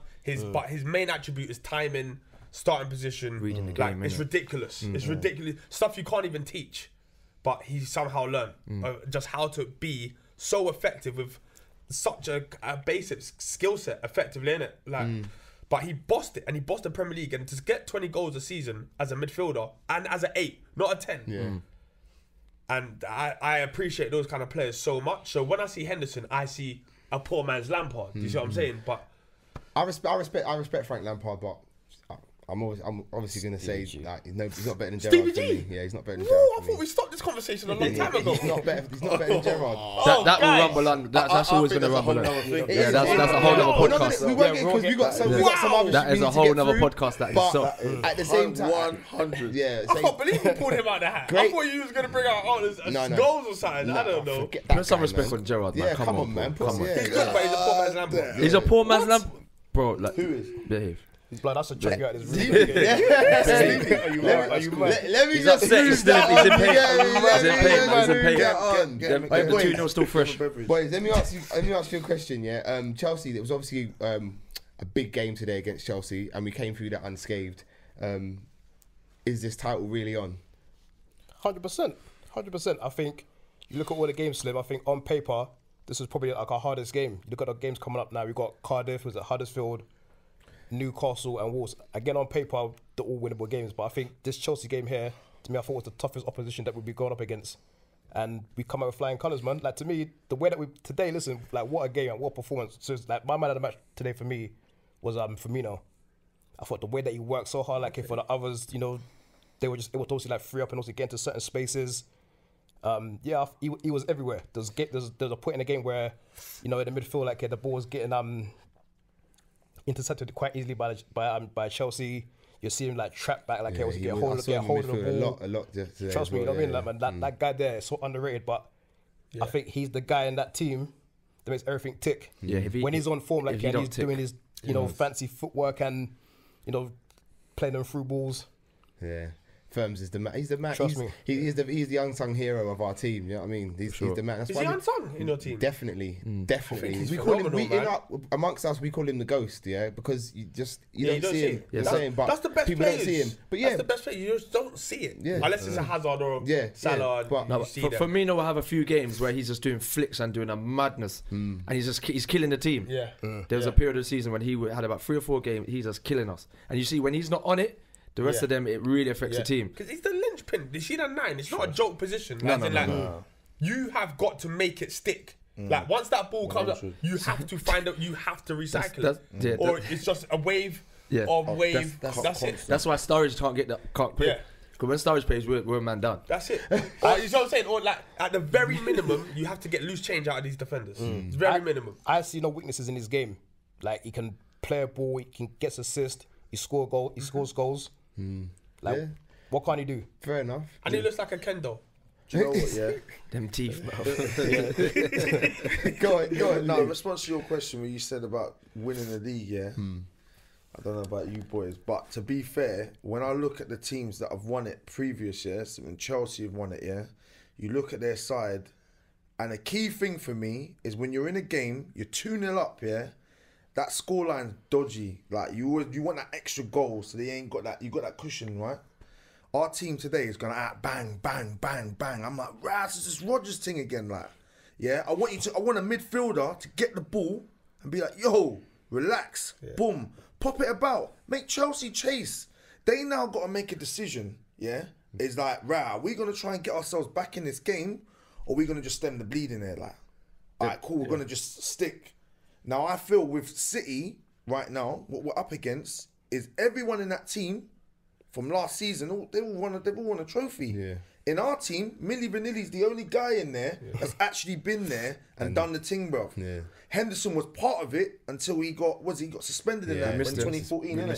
But his main attribute is timing, starting position, Reading the like, game, it's innit? ridiculous. It's ridiculous stuff you can't even teach. But he somehow learned just how to be so effective with such a basic skill set effectively, innit? Like, but he bossed it, and he bossed the Premier League, and to get 20 goals a season as a midfielder and as an 8, not a 10. Yeah. And I appreciate those kind of players so much. So when I see Henderson, I see a poor man's Lampard. Do you see what I'm saying? But I respect Frank Lampard, but I'm obviously going to say like, he's not better than Gerrard. Stevie for G? me. Yeah, he's not better than whoa, Gerrard. I for thought me. we stopped this conversation a long time ago. He's not better than Gerrard. That will guys. rumble on. That's always going to rumble on. Yeah, That's a whole other We're not podcast. gonna- we won't get because we got some other That shit is we a need to whole get other through, podcast. That is but so. at the same time, 100. yeah. I can't believe you pulled him out the hat. I Great. thought you was going to bring out No. goals or something. I don't know. Put some respect on Gerrard, man. Yeah, Come on, man. bro. Come on. Yeah, He's good, but he's a poor man's Lampard. He's a poor man's lamp, bro. Like, Who is? behave. Blood, that's a check out this room. Let me He's just upset. He's in pain. He's in pain. He's in pain. Get on. The Wait, boys. 2-0 still fresh. Boys, let me ask you a question. Yeah, Chelsea. There was obviously a big game today against Chelsea, and we came through that unscathed. Is this title really on? 100%. I think you look at all the games, Slim. I think on paper, this is probably like our hardest game. You look at the games coming up now. We've got Cardiff, was it Huddersfield, Newcastle and Wolves. Again, on paper, they're all winnable games. But I think this Chelsea game here, to me, I thought was the toughest opposition that we'd be going up against. And we come out with flying colours, man. Like, to me, the way that we... Today, listen, like, what a game and what a performance. So, it's like, my man of the match today for me was Firmino. I thought the way that he worked so hard, like, for the others, you know, they were just able to also, like, free up and also get into certain spaces. He was everywhere. There's a point in the game where, you know, in the midfield, like, the ball was getting intercepted quite easily by Chelsea. You see him like trap back, like get hold of the ball. A lot. Trust me, you know what I mean? Like, man, that guy there is so underrated, but I think he's the guy in that team that makes everything tick. Yeah, when he's on form, like, and he's doing his, you know, fancy footwork and, you know, playing them through balls. Yeah. Firms is the man. He's the man. Trust me. He's the unsung hero of our team. You know what I mean? He's the man. That's Is why he unsung in your team? Definitely. he's We call him phenomenal, amongst us. We call him the ghost. Yeah, because you Yeah, don't see him. Yeah, But that's the best people players. don't see him. But yeah, That's the best player. You just don't see it. Yeah. Unless it's a Hazard or Salah. But- you No, see for them. Firmino will have a few games where he's just doing flicks and doing a madness, and he's killing the team. Yeah. There was a period of the season when he had about 3 or 4 games. He's just killing us, and you see when he's not on it, the rest of them it really affects the team. Because he's the linchpin. You see that 9? It's not a joke position. You have got to make it stick. Like once that ball comes up, you have to find out. You have to recycle it, or it's just a wave of wave. That's it. That's why Sturridge can't play. Yeah. Because when Sturridge plays, we're a man down. That's it. You know what I'm saying? Or like at the very minimum, you have to get loose change out of these defenders. It's very minimum. I see no weaknesses in his game. Like he can play a ball, he can get assists, he scores goals. Like what can he do? fair enough. And he looks like a Kendo. Do you know what? Yeah. Them teeth, bro. Go on. No, in response to your question where you said about winning the league, yeah. I don't know about you boys, but to be fair, when I look at the teams that have won it previous years, when Chelsea have won it, yeah, you look at their side, and a key thing for me is when you're in a game, you're 2-0 up, yeah, that scoreline's dodgy. Like you want that extra goal, so they ain't got that. You got that cushion, right? Our team today is gonna bang, bang, bang, bang. I'm like, Raz, it's this Rodgers thing again, like, yeah. I want a midfielder to get the ball and be like, yo, relax, boom, pop it about, make Chelsea chase. They now got to make a decision, yeah. It's like, are we gonna try and get ourselves back in this game, or are we gonna just stem the bleeding there, like, all right, cool, we're gonna just stick. Now I feel with City right now, what we're up against is everyone in that team from last season, they've all won a trophy. Yeah. In our team, Milli Vanilli's the only guy in there that's actually been there and done the thing, bro. Yeah. Henderson was part of it until he got suspended in that in 2014, innit?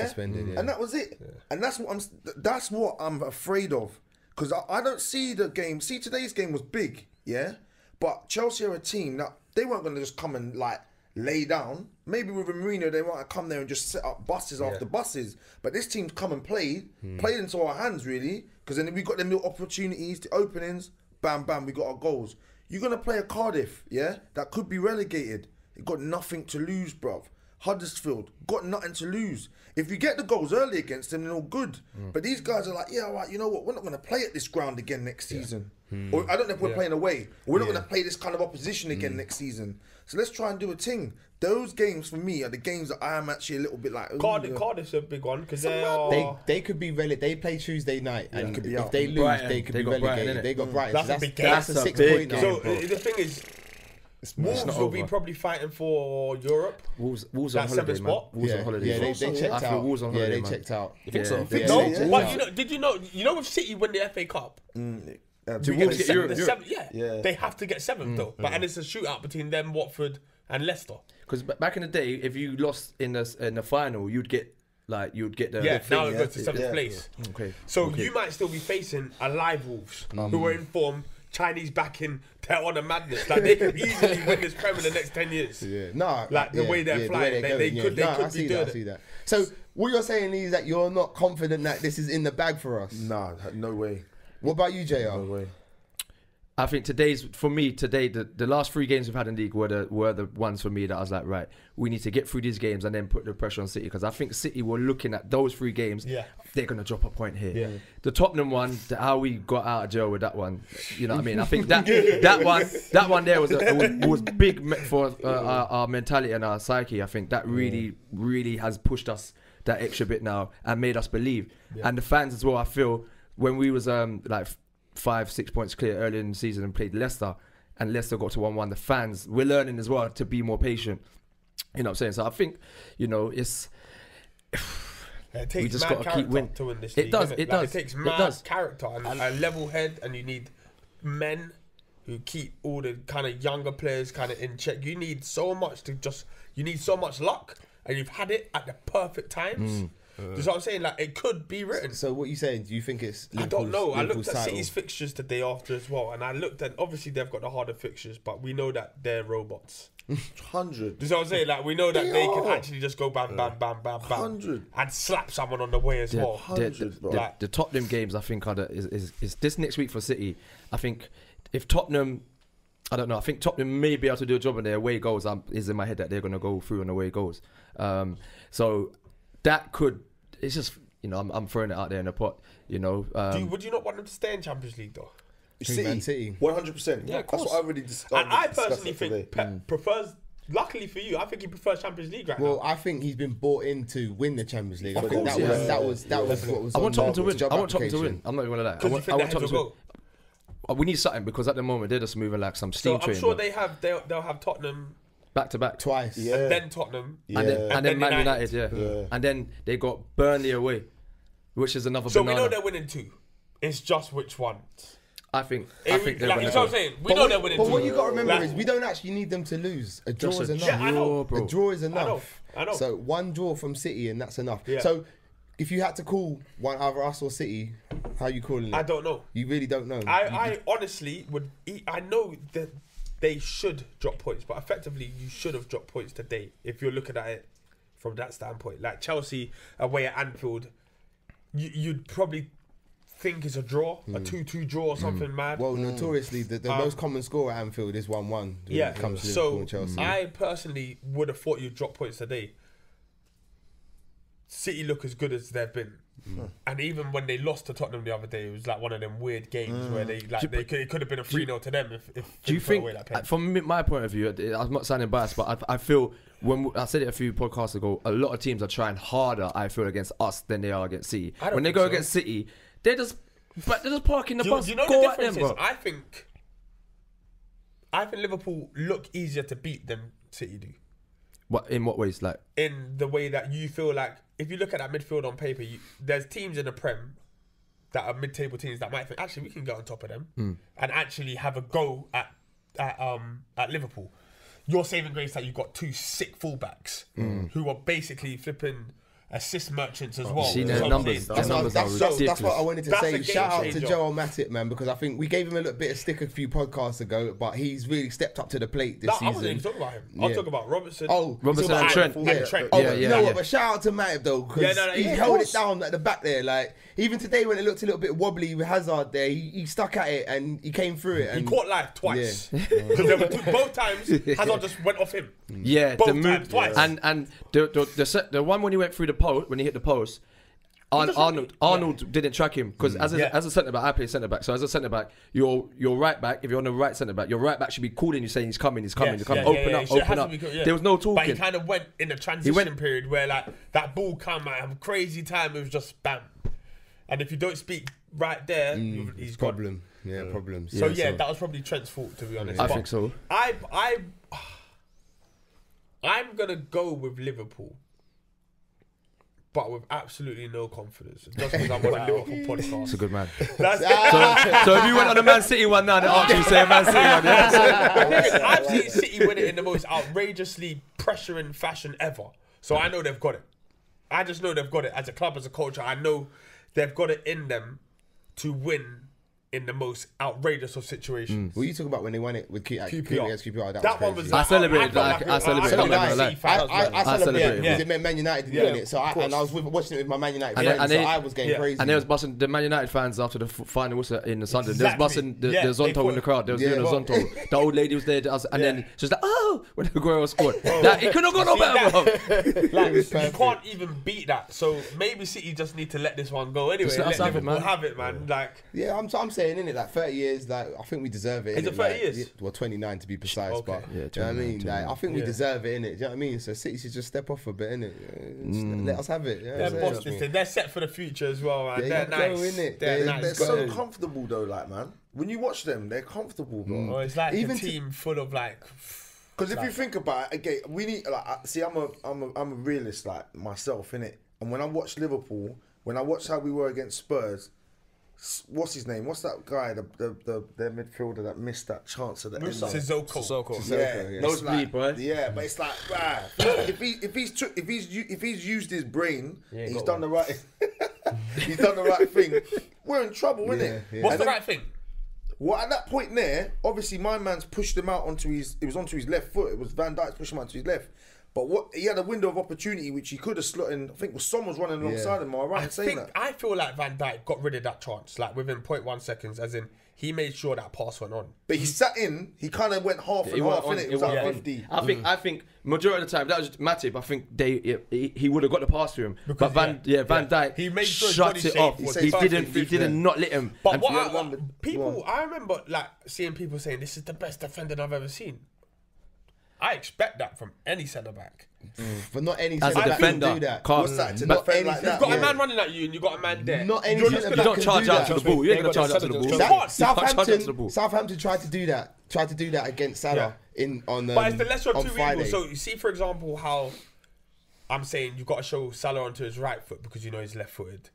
Suspended, And that was it. Yeah. And that's what I'm afraid of, because I don't see the game. See, today's game was big, yeah, but Chelsea are a team that they weren't going to just come and like lay down. Maybe with Mourinho, they might have come there and just set up buses after buses. But this team's come and played into our hands, really. Because then we got them little opportunities, the openings, bam, bam, we got our goals. You're going to play a Cardiff, yeah, that could be relegated. It got nothing to lose, bruv. Huddersfield, got nothing to lose. If you get the goals early against them, they're all good. But these guys are like, yeah, all right, you know what, we're not going to play at this ground again next season. Or I don't know if we're playing away. Or we're not going to play this kind of opposition again next season. So let's try and do a thing. Those games for me are the games that I am actually a little bit like. Cardiff's a big one because they could be relegated. They play Tuesday night, and could be if out. they lose, Brighton. they could They be got Brighton, relegated. innit? They got Brighton. That's a big game. That's a That's a 6 big point now. So the thing is, Wolves not will be over. probably fighting for Europe. Wolves That on holiday, seventh man. spot? Wolves on holiday. Yeah, they checked I feel out. Wolves on holiday, they man. checked out. You think so? Yeah, No, they checked but out. did you know with City win the FA Cup? To Wolves get Europe. They have to get seventh though. But and it's a shootout between them, Watford, and Leicester. Because back in the day, if you lost in the final, you'd get the Now it thing, goes to seventh place. Okay. So you might still be facing a live Wolves who are in form, Chinese backing, they're on a madness. Like they could easily win this Premier the next 10 years. Yeah, no, Like the way they're flying, they could be doing I see that. So what you're saying is that you're not confident that this is in the bag for us. Nah, no way. What about you, JR? No way. I think the last 3 games we've had in league were the ones for me that I was like, right, we need to get through these games and then put the pressure on City, because I think City were looking at those 3 games. Yeah. They're gonna drop a point here. Yeah. The Tottenham one, how we got out of jail with that one, you know what I mean? I think that one there was big for our mentality and our psyche. I think that really has pushed us that extra bit now and made us believe. Yeah. And the fans as well. I feel when we was like 5-6 points clear early in the season and played Leicester, and Leicester got to 1-1. The fans, we're learning as well to be more patient. You know what I'm saying? So I think, it's we just got to keep winning. To win this it league, does. innit? It Like, does. It takes It mad does. character and a level head, and you need men who keep all the kind of younger players kind of in check. You need so much luck, and you've had it at the perfect times. That's what I'm saying. Like, it could be written. So what you saying? Do you think it's? I don't know. I looked Liverpool's at title? City's fixtures the day after as well, and I looked at, obviously they've got the harder fixtures, but we know that they're robots. 100. That's what I'm saying. Like, we know that They they can are. actually just go bam, bam, bam, bam, bam, 100. and slap someone on the way as well. 100, bro. Like- The Tottenham games, I think, is this next week for City. I think if Tottenham, I don't know. I think Tottenham may be able to do a job on their away goals. Is in my head that they're going to go through on away goals. So that could. It's just, you know, I'm throwing it out there in the pot. You know. Would you not want them to stay in Champions League though? Man City. 100%. Yeah, of That's what course. I already discussed. And I personally think Pep prefers. Luckily for you, I think he prefers Champions League right Well, now. I think he's been bought in to win the Champions League. I Of think course, that was what was. I want on Tottenham to the win. job I want Tottenham to application. win. I'm not even gonna lie. Because you think I the want heads will Tottenham to go. win. We need something because at the moment they're just moving like some steam So I'm train. sure bro. they'll have Tottenham Back to back. Twice. Yeah. and then Tottenham. Yeah. And then Man United. United, yeah. Yeah. And then they got Burnley away, which is another So banana. we know they're winning two. It's just which one. I think Like, they're you gonna know what I'm go. saying? We know they're winning But two. what you got to remember Like- is we don't actually need them to lose. A draw Just is a enough. Yeah, I know. bro. A draw is enough. I know. So one draw from City and that's enough. Yeah. So if you had to call one either us or City, how you calling it? I don't know. You really don't know. I honestly would. I know that they should drop points, but effectively you should have dropped points today if you're looking at it from that standpoint. Like Chelsea away at Anfield, you'd probably think it's a draw, a 2-2 draw or something mad. Well, notoriously, the most common score at Anfield is 1-1. when yeah. it comes to Liverpool So and Chelsea. I personally would have thought you'd drop points today. City look as good as they've been. And even when they lost to Tottenham the other day, it was like one of them weird games where it could have been a 3-0 to them if Do you they put think, away that pen. from my point of view, I'm not sounding biased, but I feel when I said it a few podcasts ago, a lot of teams are trying harder. I feel against us than they are against City. I don't When they think go so. against City, they're just parking the Do bus. you know Go the at them, difference is? bro. I think Liverpool look easier to beat than City do. What in what ways? Like In the way that you feel like, if you look at that midfield on paper, there's teams in the Prem that are mid-table teams that might think, actually, we can get on top of them and actually have a go at Liverpool. Your saving grace that you've got two sick fullbacks who are basically flipping assist merchants as well. see You their know what I'm numbers. saying? Their numbers are ridiculous. That's what I wanted to That's say. a game Shout out to changer. Joel Matip, man, because I think we gave him a little bit of stick a few podcasts ago, but he's really stepped up to the plate this No, I wasn't season. even talking about him. I was Yeah. talking about Robertson. Oh, Robertson he's and talking Trent. about- And Trent. Oh, Yeah, you yeah, know yeah. what? But shout out to Matip though, because Yeah, no, he yeah, of held it course. down at the back there. Like even today when it looked a little bit wobbly with Hazard there, he stuck at it and he came through it. He And caught life twice. Because there were both times Hazard just went off him. Yeah, Both the times, move twice. and the one when he went through the post when he hit the post. Arnold didn't track him because as a centre back, I play centre back. So as a centre back, your right back, if you're on the right centre back, your right back should be calling you saying he's coming. Yes, Open yeah, up, he open has up. to be yeah. There was no But he talking. kind of went in a transition period where like that ball come at a crazy time. It was just bam. And if you don't speak right there, he's gone. problem. Yeah, problems. So yeah, that was probably Trent's fault to be honest. I But think so. I'm gonna go with Liverpool, but with absolutely no confidence. Just because I'm on a Liverpool podcast. It's a good man. That's So if you went on a Man City one now, then after you say a Man City one, yeah. I've seen City win it in the most outrageously pressuring fashion ever. So I know they've got it. I just know they've got it as a club, as a culture. I know they've got it in them to win in the most outrageous of situations. What are you talking about when they won it with QPR. against QPR? That one crazy. was. I celebrated, felt like, I it- celebrated, So I'm did not I. gonna lie. I celebrated celebrated, because yeah. it meant Man United Yeah, doing it. So of course. and I was watching it with my Man United And friends, they- so I was getting yeah. crazy. And they was busting the Man United fans after the final whistle in the Sunday. They was Exactly. busting the Yeah, they Zonto thought- in the crowd. They was Yeah, doing the well- Zonto. The old lady was there, and then she was like, "Oh!" when the Aguero scored. Oh. That, it could not go no See better, bro. Like, you perfect. can't even beat that. So maybe City just need to let this one go anyway. Just let us have it, Liverpool man. have it, man. Like, Yeah, I'm saying in it like 30 years. Like I think we deserve it. Is it innit? 30 Like, years? yeah, well, 29 to be precise. Okay. But Yeah, do you know what I 29, mean? Like, I think we Yeah. deserve it, innit? Do you know what I mean? So City should just step off a bit, innit? Just let us have it. You know what I'm they're saying? boss this thing. They're set for the future as well, man. There They're you go, nice. innit? They're They're nice. They're Got so it. comfortable though, like man. When you watch them, they're comfortable, bro. Oh, it's like Even a to- team full of like. Because if you think about it, again, we need like see, I'm a realist like myself, innit? And when I watch Liverpool, when I watch how we were against Spurs, What's his name? What's that guy? The midfielder that missed that chance at the end. Sissoko. Yeah, Nose bleed, boy. Yeah, but it's like, if he's used his brain, he's done the right. He's done the right thing. We're in trouble, innit? Yeah. What's the right thing? Well, at that point there, obviously my man's pushed him out onto his. It was onto his left foot. It was Van Dijk's pushing him out to his left. But he had a window of opportunity which he could have slotted in. I think someone was running alongside him. Am I right in saying that? I feel like Van Dijk got rid of that chance, like within 0.1 seconds, as in he made sure that pass went on. But he sat in. He kind of went half and half. It was like 50. I think majority of the time that was Matip. I think he would have got the pass to him, but Van Dijk he made sure shut it off. He didn't not let him. But I remember like seeing people saying this is the best defender I've ever seen. I expect that from any centre back. But not any As a centre back defender, can do that. What's that? To Not defend any like that? You've got a man running at you and you've got a man there. Not any You're centre just back You gonna don't can charge do out that. to the ball. You ain't gonna charge out to the ball. Southampton tried to do that. Tried to do that against Salah on. But it's the lesser of two Friday. evils. So you see, for example, how I'm saying you've got to show Salah onto his right foot because you know he's left-footed.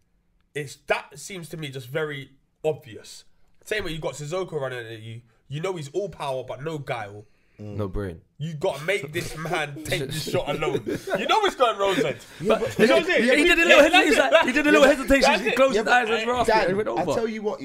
That seems to me just very obvious. Same way you got Sissoko running at you. You know he's all power but no guile. No brain. You got to make this man take this shot alone. You know it's going Rosehead. He did a little hesitation. He closed his eyes and rasped it and went Dan, I over. tell you what,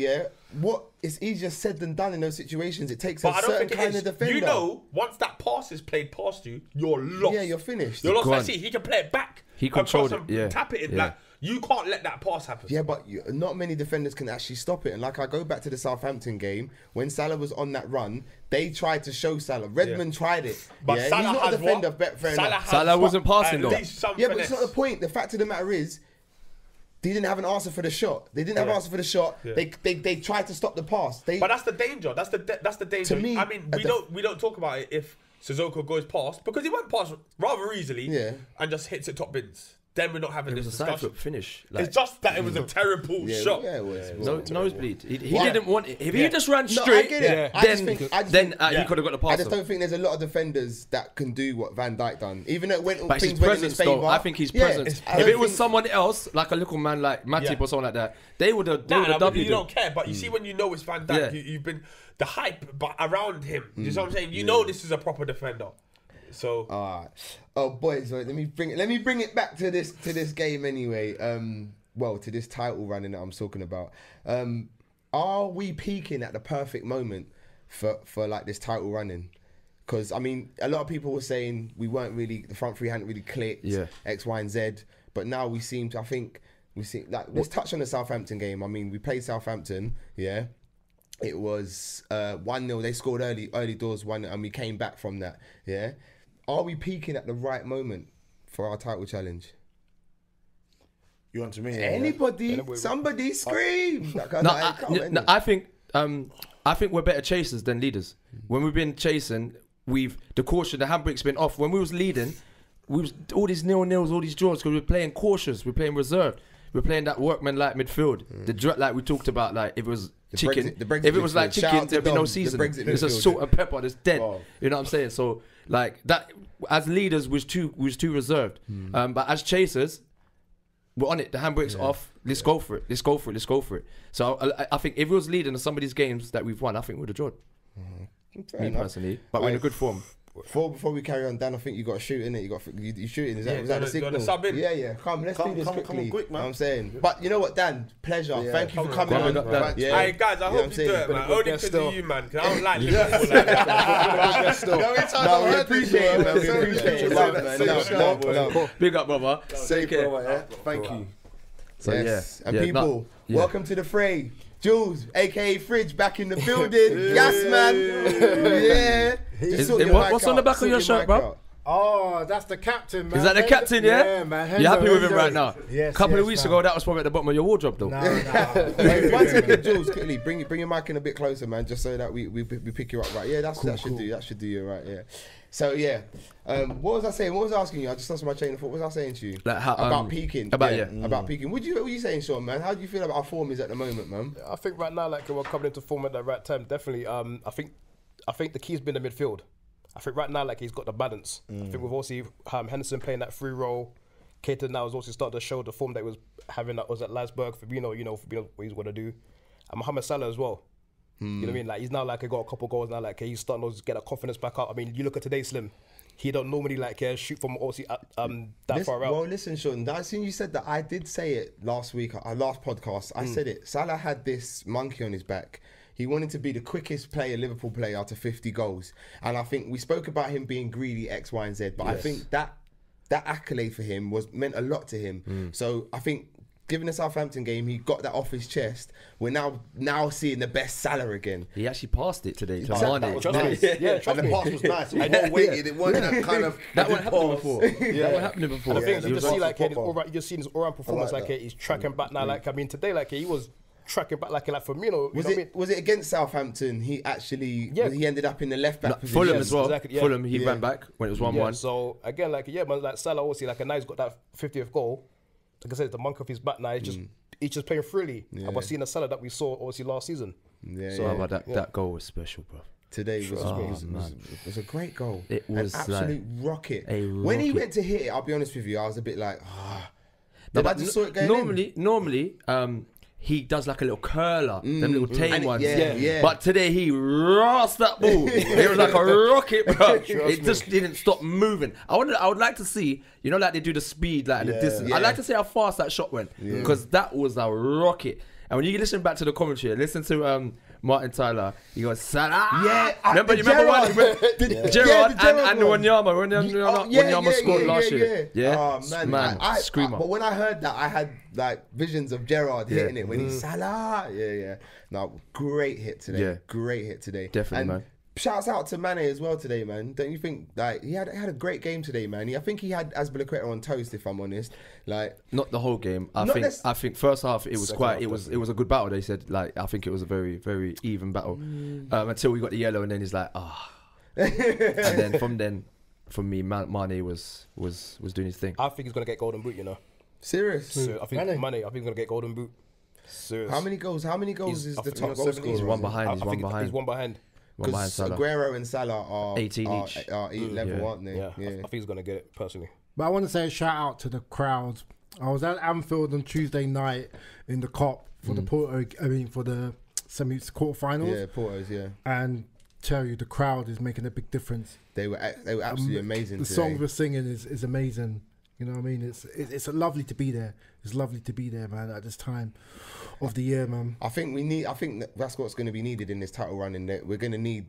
it's easier said than done in those situations. It takes But a I don't certain think it kind is. of defender. You know, once that pass is played past you, you're lost. Yeah, you're finished. You're lost. Gone. I see. He can play it back. He controlled across it, yeah. and tap it in. Yeah. Like you can't let that pass happen. Yeah, but not many defenders can actually stop it. And like I go back to the Southampton game, when Salah was on that run, they tried to show Salah. Redmond tried it. But yeah? Salah he's not a has defender. what? Fair enough. Salah wasn't passing at though. least some Yeah, but it's finesse. not the point. The fact of the matter is, they didn't have an answer for the shot. They didn't have an answer for the shot. Yeah. They tried to stop the pass. But that's the danger. That's the danger. To me, I mean, we don't talk about it if Sissoko goes past because he went past rather easily and just hits it top bins. Then we're not having It this was a side discussion. foot finish. It's just that it was a terrible shot. Yeah, it was. Nosebleed. He Why? didn't want it. If he just ran No, I straight, get it. I just think- he could have got the pass. I just don't think there's a lot of defenders that can do what Van Dijk done. Even though it went, But it's his things went in his presence, though. favour. I think his Yeah, presence. I If don't it was think- someone else, like a little man like Matip or someone like that, they would have But doubled you him. don't care. But you see, when you know it's Van Dijk, Yeah. you've been the hype, but around him. You know what I'm saying? You know this is a proper defender. So Alright. Oh boys, wait, let me bring it back to this game anyway. To this title running that I'm talking about. Are we peaking at the perfect moment for like this title running? Because I mean, a lot of people were saying the front three hadn't really clicked. Yeah. X, Y, and Z. But now we seem to. I think we see like let's touch on the Southampton game. I mean, we played Southampton. Yeah. It was 1-0. They scored early doors 1-0, and we came back from that. Yeah. Are we peaking at the right moment for our title challenge? You want to me? Anybody, somebody scream! I think we're better chasers than leaders. When we've been chasing, the handbrake's been off. When we was leading, we was all these 0-0s, all these draws because we're playing cautious, we're playing reserved, we're playing that workman-like midfield. Like we talked about, like if it was chicken, Brexit if it was like midfield. Shout chicken, out to there'd be no Dom, the seasoning. Brexit It's a midfield. salt and pepper that's dead. Wow. You know what I'm saying? So like that, as leaders, we was too reserved. But as chasers, we're on it. The handbrake's off. Let's go for it. So I think if it was leading to some of these games that we've won, I think we'd have drawn. Me personally, but we're in a good form. Before we carry on, Dan, I think you got to shoot, innit? You shooting? Was that the signal? sub in? Yeah. Come, let's do this quickly. Come on, quick, man. You know what I'm saying, but you know what, Dan? Pleasure. Yeah. Thank you for Come coming on, on. Dan. Yeah. Hey guys, I You know hope what you I'm do saying? it, man. But Only guess because of still. you, man. Because I don't like Liverpool like that. No, we appreciate it, man. We appreciate it, love, man. No. Big up, brother. Take care. care. Thank you. So Yes. And yeah, people, welcome to the fray. Jules, aka Fridge, back in the building. Yes, man. Yeah. Just sort your what's mic on the out. back of Sort your shirt, mic bro? out. Oh, that's the captain, man. Is that the captain, yeah? Yeah, man. You happy with him Hendo. right now? Yes. A couple of yes, weeks man. ago, that was probably at the bottom of your wardrobe, though. No. Wait, 1 second, Jules, quickly, bring your mic in a bit closer, man, just so that we pick you up right. Yeah, that should do you right, yeah. So yeah, what was I saying? What was I asking you? I just lost my chain of thought. What was I saying to you? Like how, about peaking. about About peaking. What are you saying, Shawn, man? How do you feel about our form is at the moment, man? I think right now, like we're coming into form at the right time. Definitely. I think the key's been the midfield. I think right now, like he's got the balance. I think we've also Henderson playing that free role. Keita now is also starting to show the form that he was having. That was at Leipzig. Fabinho, you know what he's going to do. And Mohamed Salah as well. You know what I mean? Like he's now like he got a couple goals now. Like he's starting to get that confidence back up. I mean, you look at today, Slim. He don't normally like shoot from obviously that far out. Well, listen, Shawn. As soon as you said that, I did say it last week. Our last podcast, I said it. Salah had this monkey on his back. He wanted to be the quickest Liverpool player to 50 goals. And I think we spoke about him being greedy, X, Y, and Z. But I think that accolade for him meant a lot to him. So I think, given the Southampton game, he got that off his chest. We're now seeing the best Salah again. He actually passed it today to Exactly. Mane. Trust me. Yeah, And trust the me. pass was nice. It was well weighted. It wasn't that kind of. That won't happen pass. before. That won't happen before. And the thing is, Yeah, you the just see pass like was his proper. all-round, you just seen his all-round performance. like Like that. he's tracking back now. Like I mean, today like he was tracking back like Firmino. You know Was what I mean? it against Southampton? He actually he ended up in the left back position. Fulham as well. Exactly, yeah. Fulham, he ran back when it was 1-1. Yeah, so again, like man, like Salah obviously like now he's got that 50th goal. Like I said, the monk off his back now. He's just playing freely. But seeing the Salah that we saw obviously last season. Yeah, So how about that goal was special, bro. Today was a great goal. It was an absolute rocket. a When he rocket. went to hit it, I'll be honest with you, I was a bit like, No, Did I but just saw it going in? normally, he does like a little curler, them little tame And ones. yeah. But today he rossed that ball. It was like a rocket, bro. It just didn't stop moving. I would like to see, you know, like they do the speed, like the distance. Yeah. I'd like to see how fast that shot went because that was a rocket. And when you listen back to the commentary, listen to Martin Tyler. He goes, Salah. Yeah, remember Gerrard. Gerrard the Gerrard and one. Wanyama scored last year. Oh man, screamer. But when I heard that, I had like visions of Gerrard hitting it when he's Salah. Yeah. No, great hit today. Yeah. Great hit today. Definitely, and man. Shouts out to Mane as well today, man. Don't you think like he had a great game today, man? I think he had Azpilicueta on toast, if I'm honest. Like Not the whole game. I Not think first half it was Second it was a good battle. They said like I think it was a very very even battle until we got the yellow and then he's like and then from me Mane was doing his thing. I think he's gonna get golden boot. You know. serious. So I think Mane. I think he's gonna get golden boot. Serious. How many goals is I the think top he's goal 17. scorer? He's one I behind. He's think one behind. He's one behind. One behind Because Salah. Aguero and Salah are 18 are, each. are level, Yeah. aren't they? Yeah, I think he's gonna get it personally. But I want to say a shout out to the crowd. I was at Anfield on Tuesday night in the Cop for the for the quarterfinals, Yeah, Porto's, yeah. and tell you the crowd is making a big difference. They were absolutely amazing The today. songs we're singing is amazing. You know what I mean? It's lovely to be there. It's lovely to be there, man. At this time of the year, man. I think that's what's going to be needed in this title run. In that we're going to need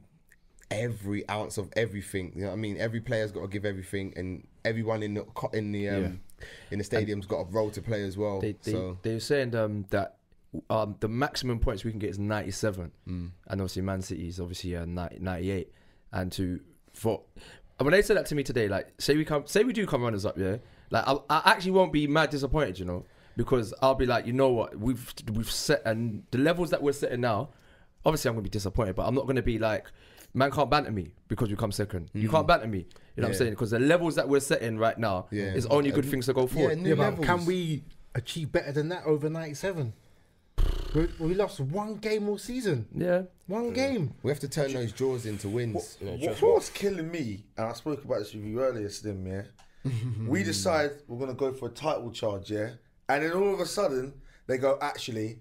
every ounce of everything. You know what I mean? Every player's got to give everything, and everyone in the stadium's got a role to play as well. They were saying that the maximum points we can get is 97, and obviously Man City is obviously 98, and when they said that to me today, like say we do come runners up, yeah, like I actually won't be mad disappointed, you know, because I'll be like, you know what, we've set, and the levels that we're setting now, obviously I'm gonna be disappointed, but I'm not gonna be like, man can't banter me because we come second. You can't banter me, you know what I'm saying? Because the levels that we're setting right now is only good things to go forward. new But levels. can we achieve better than that over 97? We lost one game all season. Yeah. One game. We have to turn those draws into wins. What's killing me, and I spoke about this with you earlier, Slim, yeah? We decide we're going to go for a title charge, yeah? And then all of a sudden, they go, actually,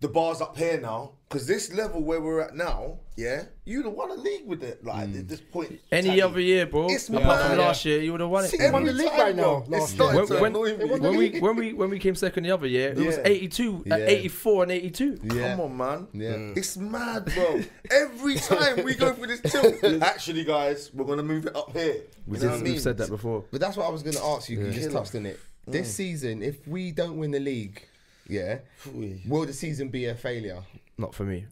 the bar's up here now, because this level where we're at now, yeah, you'd have won a league with it, like, at this point. Any other year, bro. It's Apart from mad. last year, you would have won it. They won the league right now, It's last starting year. to annoy me. When we came second the other year, it was Yeah. 82, Yeah. 84 and 82. Yeah. Come on, man. Yeah. It's mad, bro. Every time we go for this tilt, actually, guys, we're going to move it up here. You know what I mean? We've said that before. But that's what I was going to ask you. 'Cause you just Killer. touched on it. This season, if we don't win the league, will the season be a failure? Not for me.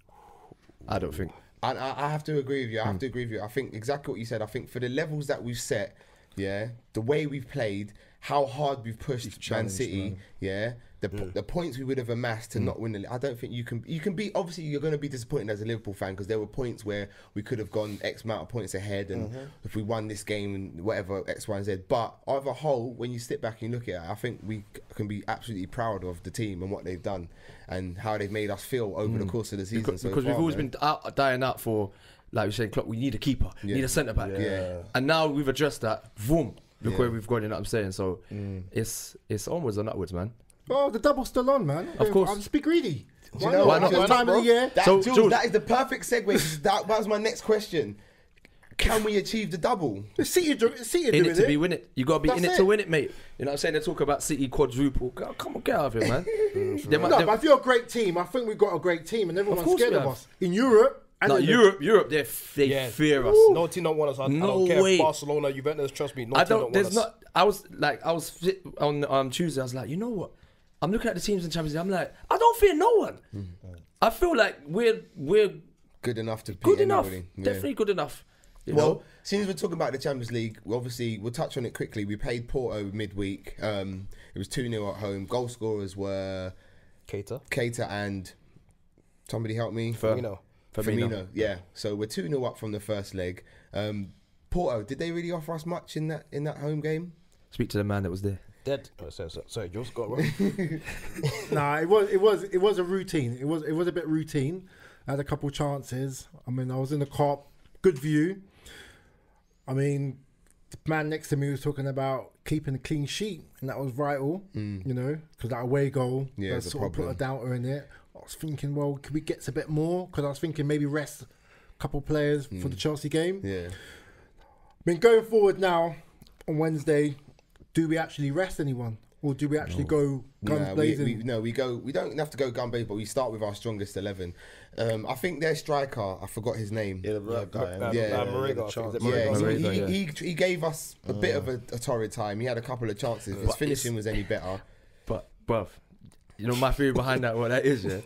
I don't think. And I have to agree with you. I think exactly what you said. I think for the levels that we've set, yeah, the way we've played, how hard we've pushed Man City, yeah, the points we would have amassed to not win the league. I don't think you can be, obviously you're going to be disappointed as a Liverpool fan because there were points where we could have gone X amount of points ahead and if we won this game and whatever, X, Y and Z. But as a whole, when you sit back and look at it, I think we can be absolutely proud of the team and what they've done and how they've made us feel over the course of the season. Because we've always been dying out for, like we said, Klopp, we need a keeper, we need a centre back. Yeah. And now we've addressed that, boom, look where we've gone, you know what I'm saying? So it's onwards and upwards, man. Oh, the double's still on, man. Of course. I'm just be greedy. Do you know what? This time of the year. Jules, that is the perfect segue. 'Cause that was my next question. Can we achieve the double? City In doing it to be it. win it. You got to be That's in it it. to win it, mate. You know what I'm saying? They talk about City quadruple. Come on, get out of here, man. No, but if you're a great team, I think we've got a great team, and everyone's course scared we of have. us in Europe. And No, in Europe, they fear us. No team don't want us. I No don't care way. if Barcelona, Juventus, trust me. No I team don't. don't There's want us. not. I was fit on Tuesday. I was like, you know what? I'm looking at the teams in Champions League. I'm like, I don't fear no one. I feel like we're Good enough to beat good enough. anybody. Yeah. Definitely good enough. You Well, know? since we're talking about the Champions League, we'll touch on it quickly. We played Porto midweek. It was 2-0 at home. Goal scorers were Keita and somebody help me. Firmino. Yeah. So we're 2-0 up from the first leg. Porto, did they really offer us much in that home game? Speak to the man that was there. Dead. Oh, sorry, Jules, got it wrong. Nah, it was a routine. It was a bit routine. I had a couple chances. I mean, I was in the car, good view. I mean, the man next to me was talking about keeping a clean sheet, and that was vital. You know, because that away goal, Yeah, that it's a sort of put a problem. doubter in it. I was thinking, well, could we get a bit more? Because I was thinking maybe rest a couple players for the Chelsea game. Yeah. I mean, going forward now on Wednesday, do we actually rest anyone, or do we actually go guns blazing? We don't have to go gun blazing, but we start with our strongest 11. I think their striker, I forgot his name. Yeah, the black guy. Marega, chance. is it Yeah, Marega? he gave us a bit of a torrid time. He had a couple of chances. His finishing was any better. But, bruv, you know my theory behind that, what that is, yeah?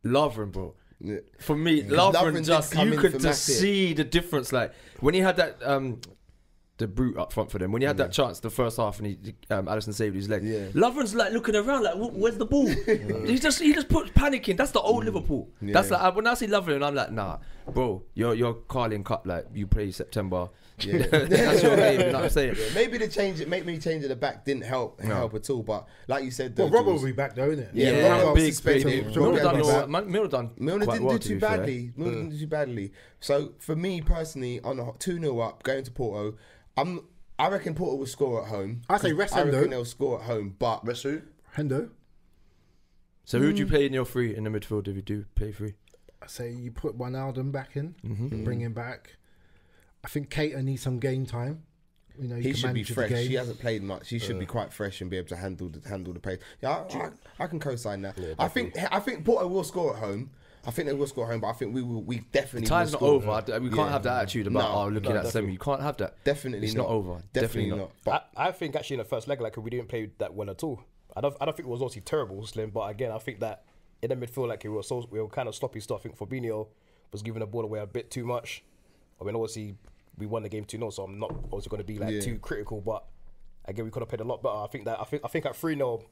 Lovren, bro. Yeah. For me, Lovren Lovren did just, come you in could for just Matip. see the difference. Like, when he had that, the brute up front for them, when he had that chance the first half and Alisson saved his leg, Yeah. Lovren's like looking around like, where's the ball? he just puts panicking. That's the old Liverpool. Yeah. That's like, when I see Lovren, I'm like, nah, bro, you're Carling Cup, like, you play September. Yeah. That's your game, you know what I'm saying? Maybe the change at the back didn't help at all. But like you said, though, Well, Robert will Jules, be back though, isn't it? Yeah, Yeah, Robert big, suspended. big. Robert Milner was done back. Milner done Milner quite didn't well, do to too be fair. badly. Milner didn't do too badly. So for me personally, on a 2-0 up, going to Porto, I reckon Porto will score at home. I say rest I him, reckon though. they'll score at home, but Rest who? Hendo. So who do you play in your three in the midfield if you do play three? I say you put Wijnaldum back in, bring him back. I think Keita needs some game time. You know, he can should be manage the fresh. game. He hasn't played much. He should be quite fresh and be able to handle the pace. Yeah, I can co-sign that. I think Porto will score at home. I think they will score at home, but I think we definitely. The time's will not score. over. We can't have that attitude about looking at semi. You can't have that. Definitely it's not. not over. Definitely not. But I think actually in the first leg, like we didn't play that well at all. I don't think it was obviously terrible, Slim. But again, I think that in the midfield, like we were kind of sloppy stuff. I think Fabinho was giving the ball away a bit too much. I mean, obviously we won the game 2-0, so I'm not also going to be like too critical. But again, we could have played a lot better. I think at 3-0,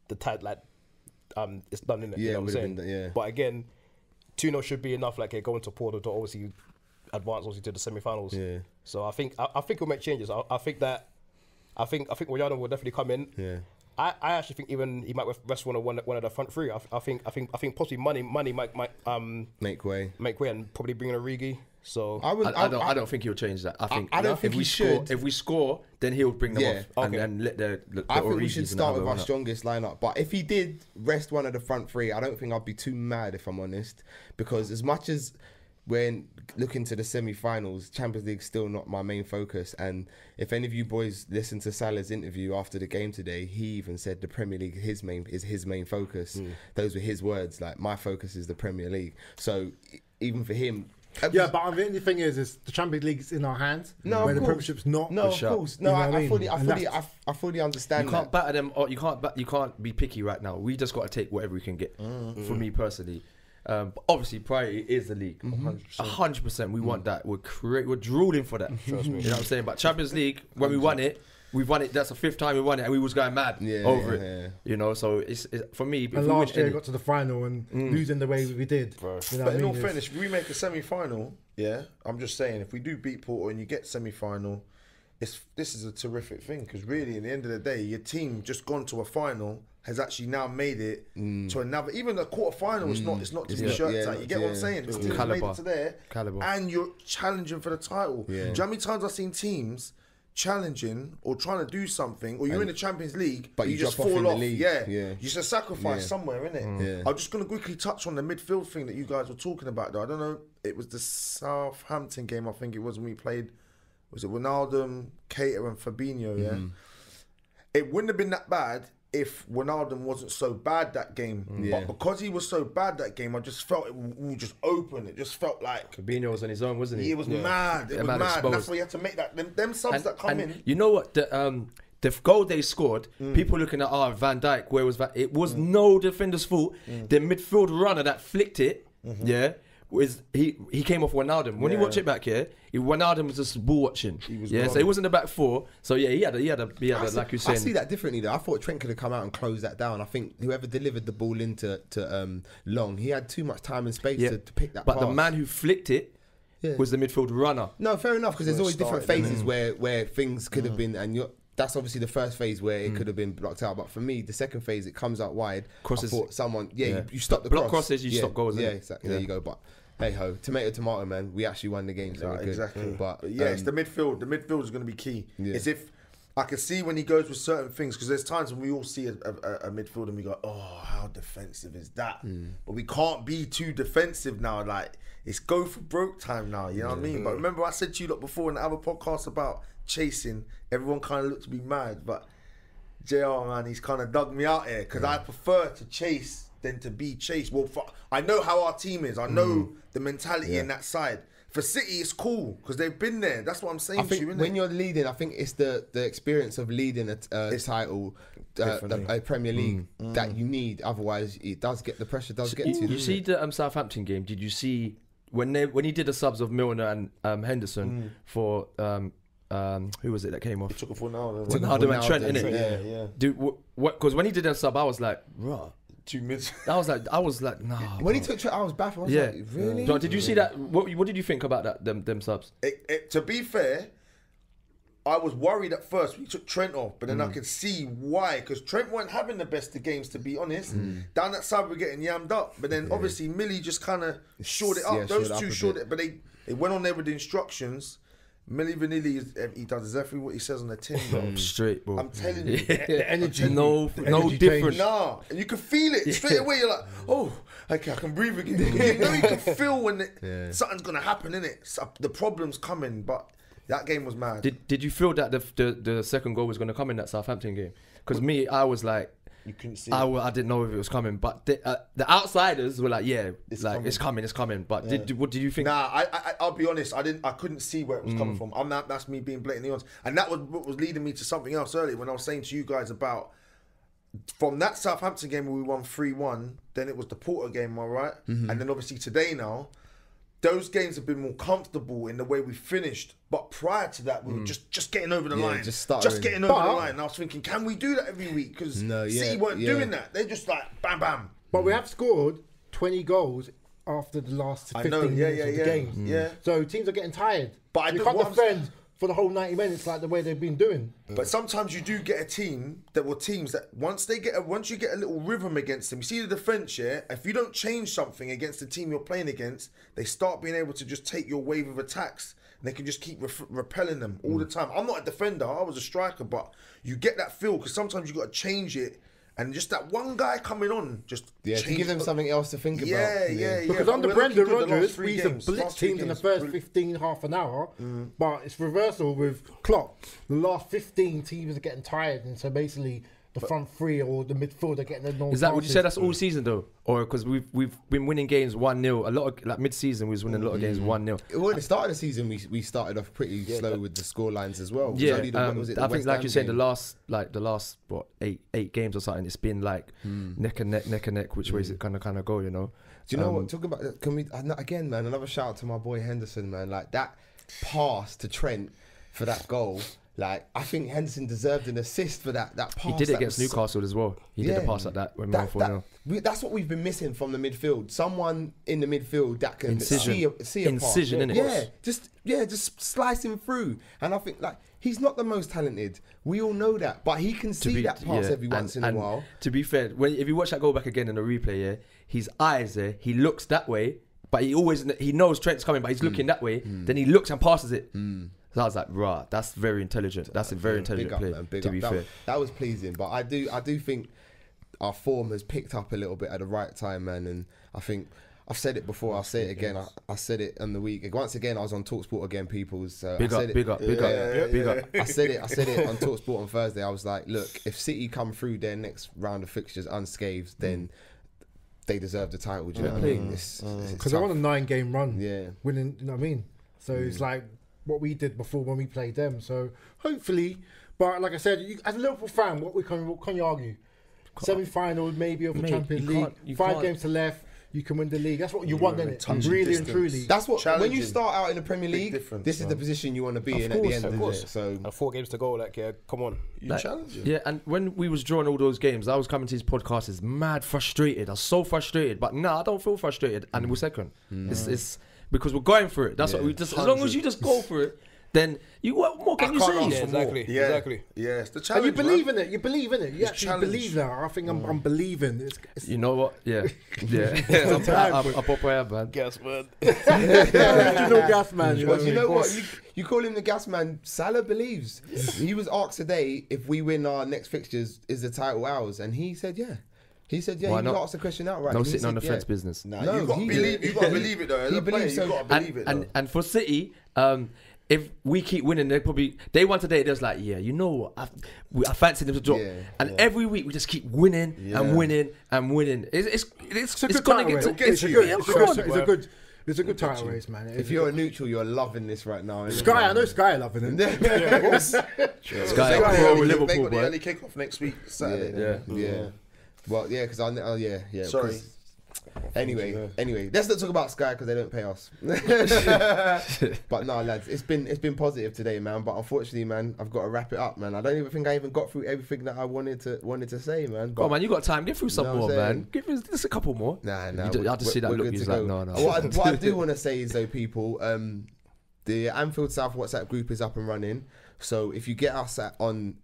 the tide it's done in it. Yeah, you know what I'm would've saying? been, yeah. But again, 2-0 should be enough. Like going to Porto to obviously advance to the semi-finals. Yeah. So I think we'll make changes. I think Wijnaldum will definitely come in. Yeah. I actually think even he might rest one of the front three. I think possibly money might make way. and probably bring in Origi. So I don't think he'll change that. I don't think he should. If we score, then he'll bring them off and Okay. then let the I think we Origis should and start the with our other strongest lineup. But if he did rest one of the front three, I don't think I'd be too mad, if I'm honest. Because as much as we're looking to the semi-finals, Champions League's still not my main focus. And if any of you boys listen to Salah's interview after the game today, he even said the Premier League is his main focus. Those were his words. Like, my focus is the Premier League. So even for him. Yeah, but the only thing is the Champions League's in our hands. No, where of the course. Premiership's not. No, of course. No, You know what I I mean? fully, And that's- I fully understand You can't that. batter them, or you can't be picky right now. We just got to take whatever we can get. For me personally, but obviously priority is the league. 100%. We want that. We're drooling for that. You know what I'm saying? But Champions League, when we won it. We've won it. That's the 5th time we won it, and we was going mad over it. Yeah. You know, so it's for me. If And we last win year any- got to the final and losing the way we did. You know But what I in all mean? fairness, if we make a semi-final, I'm just saying, if we do beat Porto and you get semi-final, this is a terrific thing, because really, at the end of the day, your team just gone to a final has actually now made it to another. Even a quarter-final, it's not just the shirt tight. You get what I'm saying? This team made it to there, and you're challenging for the title. Do you know how many times I've seen teams challenging or trying to do something, or you're in the Champions League, but you you just drop off fall in the off. league. Yeah, Yeah. you should sacrifice somewhere, innit? Yeah. I'm just gonna quickly touch on the midfield thing that you guys were talking about. Though I don't know, it was the Southampton game. I think it was when we played. Was it Wijnaldum, Keita, and Fabinho? Yeah, it wouldn't have been that bad if Wijnaldum wasn't so bad that game. Yeah. But because he was so bad that game, I just felt it was just open. It just felt like Fabinho was on his own, wasn't he? it was mad. It was man mad. And exposed. that's why you had to make that. Them subs that come in. You know what? The goal they scored, people looking at Van Dijk, where was Van? It was no defender's fault. The midfield runner that flicked it, was he came off Wijnaldum. When you watch it back here, Wijnaldum was just ball watching. So he wasn't the back four. So yeah, he had a like you I said. see that differently though. I thought Trent could have come out and closed that down. I think whoever delivered the ball into Long, he had too much time and space to pick that But pass. the man who flicked it was the midfield runner. No, fair enough, because there's always different started, phases where things could have been, and that's obviously the first phase where it could have been blocked out. But for me, the second phase, it comes out wide. Crosses. I thought someone, you stop the Block cross. crosses, you stop goals, Yeah, innit? exactly. There you go. But hey ho, tomato, man. We actually won the game, so we're good. Exactly. But yeah, it's the midfield. The midfield is going to be key. Yeah. It's if I can see when he goes with certain things, because there's times when we all see a midfield and we go, oh, how defensive is that? But we can't be too defensive now. Like, it's go for broke time now. You know what I mean? But remember, I said to you lot before in the other podcast about chasing. Everyone kind of looked to be mad, but JR, man, he's kind of dug me out here because I prefer to chase than to be chased. Well, I know how our team is. I know the mentality in that side. For City, it's cool because they've been there. That's what I'm saying I think to you, innit? when you're leading, I think it's the experience of leading a title, a Premier League that you need. Otherwise, it does get the pressure. Does get to you. You see the Southampton game? Did you see when he did the subs of Milner and Henderson for who was it that came off? Took it for now. Wijnaldum and Trent, innit? Yeah. Dude, what? Because when he did that sub, I was like, bruh. 2 minutes. I was like, nah. When he took Trent, I was baffled. I was like, really? So did you see that? What did you think about that? Them subs? To be fair, I was worried at first. We took Trent off, but then I could see why. Because Trent weren't having the best of games, to be honest. Down that side, we're getting yammed up. But then obviously Millie just kind of shored it up. Yeah, Those shored two up a shored bit. it. But they went on there with the instructions. Millie Vanilli, he does exactly what he says on the tin, bro. Straight, bro. I'm telling you. The energy. No energy different. Nah, and you can feel it straight away. You're like, oh, okay, I can breathe again. You know, you can feel when something's gonna happen, innit? So the problem's coming, but that game was mad. Did you feel that the second goal was going to come in that Southampton game? Because me, I was like, You couldn't see. I didn't know if it was coming, but the outsiders were like, yeah, It's it's coming. But what did you think? Nah, I'll be honest. I couldn't see where it was coming from. That's me being blatantly honest, and that was what was leading me to something else earlier when I was saying to you guys about from that Southampton game where we won 3-1. Then it was the Porto game, all right, and then obviously today now. Those games have been more comfortable in the way we finished, but prior to that, we were just getting over the line, just stuttering. getting over the line. And I was thinking, can we do that every week? Because City weren't doing that. They're just like bam, bam. But we have scored 20 goals after the last 15 minutes of the game. Yeah. So teams are getting tired. But I we do- can't what I'm defend for the whole 90 minutes like the way they've been doing. But sometimes you do get a team teams that once you get a little rhythm against them, you see the defence, if you don't change something against the team you're playing against, they start being able to just take your wave of attacks and they can just keep repelling them all the time. I'm not a defender, I was a striker, but you get that feel because sometimes you got to change it. And just that one guy coming on, to give them something else to think about. Yeah. Because But under we're Brendan looking good the last Rodgers, three we used to games, blitz last three teams in the games. first 15, half an hour. But it's reversal with Klopp. The last 15 teams are getting tired. And so basically the front three or the midfield are getting the normal. Is that what you said? That's all season though, or because we've been winning games 1-0 a lot of like mid-season we was winning a lot of games 1-0. Well, at the start of the season, we started off pretty slow with the score lines as well. Yeah, Only I think like you said, the last what eight games or something, it's been like neck and neck. Which way is it gonna kind of go? You know? Do you know what? Talking about, can we again, man? Another shout out to my boy Henderson, man. Like that pass to Trent for that goal. Like I think Henderson deserved an assist for that pass. He did it against Newcastle as well. He did a pass like that when we won 4-0. That's what we've been missing from the midfield. Someone in the midfield that can see a pass. Incision, innit? Just slicing through. And I think like he's not the most talented. We all know that, but he can see that pass every once in a while. To be fair, if you watch that goal back again in the replay, his eyes he looks that way, but he knows Trent's coming, but he's looking that way. Then he looks and passes it. So I was like, rah, that's very intelligent. That's a very intelligent play, man, big to up. be fair. That was pleasing, but I do think our form has picked up a little bit at the right time, man. And I think I've said it before. I'll say it again. I said it on the week. Once again, I was on TalkSport again, people's. Big up. I said it on TalkSport on Thursday. I was like, look, if City come through their next round of fixtures unscathed, then they deserve the title. Do you know what I mean? Because they're on a 9-game run. Yeah. Winning, you know what I mean? So it's like what we did before when we played them. So hopefully, but like I said, as a Liverpool fan, what can you argue? Semi-final maybe of the Champions League. 5 games to left. You can win the league. That's what you want, isn't it? Really and truly. That's what. When you start out in the Premier League, this is the position you want to be in at the end of it. So, and 4 games to go. Like, yeah, come on, you challenge it. Yeah, and when we was drawing all those games, I was coming to his podcast, is mad frustrated. I was so frustrated, but I don't feel frustrated. And we're second. It's because we're going for it. That's what we just. As long as you just go for it, then what more can you say? Yeah, exactly. Yeah. Exactly. Yeah, it's the challenge. And you believe in it. You believe in it. You It's actually challenge. believe now. I think I'm believing. It's You know what? Yeah. I pop my head, man. Gas man. original gas man. You know But you know what I mean? what? You call him the gas man. Salah believes. He was asked today if we win our next fixtures, is the title ours? And he said, yeah. He said, yeah. Why He not? asked the question outright. No And he sitting on the said, fence yeah. business. Nah, No, you got to he believe. did. You got to believe it though. As He a player, believes so. you got to believe it though. And for City, if we keep winning, they won today. They're just like, yeah, you know what? I fancy them to drop. Yeah, And every week we just keep winning and winning and winning. It's It's a good gonna title get race. to It's a good. It's a good title race, man. If you're a neutral, you're loving this right now. innit? Sky, I know Sky are loving it. Sky are pro They Liverpool, got the boy. early kick-off next week, Saturday. Yeah. Well, yeah, because yeah. Sorry. 'cause- Anyway, let's not talk about Sky because they don't pay us. But no, lads, it's been positive today, man. But unfortunately, man, I've got to wrap it up, man. I don't even think I even got through everything that I wanted to say, man. Go on, man. You got time. Get through some Know what more, I'm man. saying? Give us just a couple more. Nah. I just see that we're look. good He's to like, go. no. What I do want to say is though, people, the Anfield South WhatsApp group is up and running. So if you get us on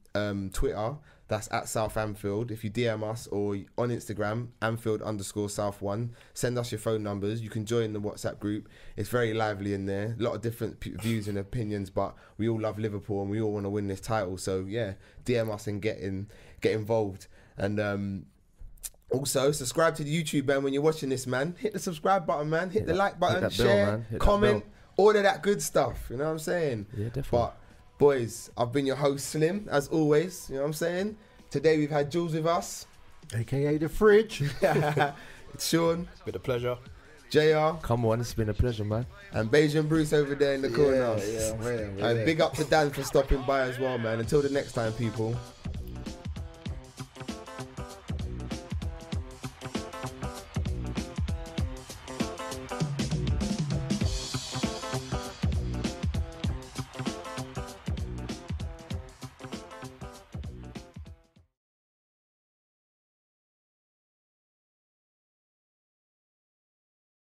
Twitter, that's at South Anfield. If you DM us or on Instagram, Anfield_South1, send us your phone numbers. You can join the WhatsApp group. It's very lively in there. A lot of different views and opinions, but we all love Liverpool and we all want to win this title. So yeah, DM us and get involved. And also subscribe to the YouTube, man. When you're watching this, man, hit the subscribe button, man. Hit the like button, that bell, share, man. Hit that comment, bell. all of that good stuff. You know what I'm saying? Yeah, definitely. But boys, I've been your host, Slim, as always. You know what I'm saying? Today we've had Jules with us. AKA the fridge. It's Shawn, With a pleasure. JR, Come on, it's been a pleasure, man. and Bajan Bruce over there in the corner. Yeah, And big up to Dan for stopping by as well, man. Until the next time, people.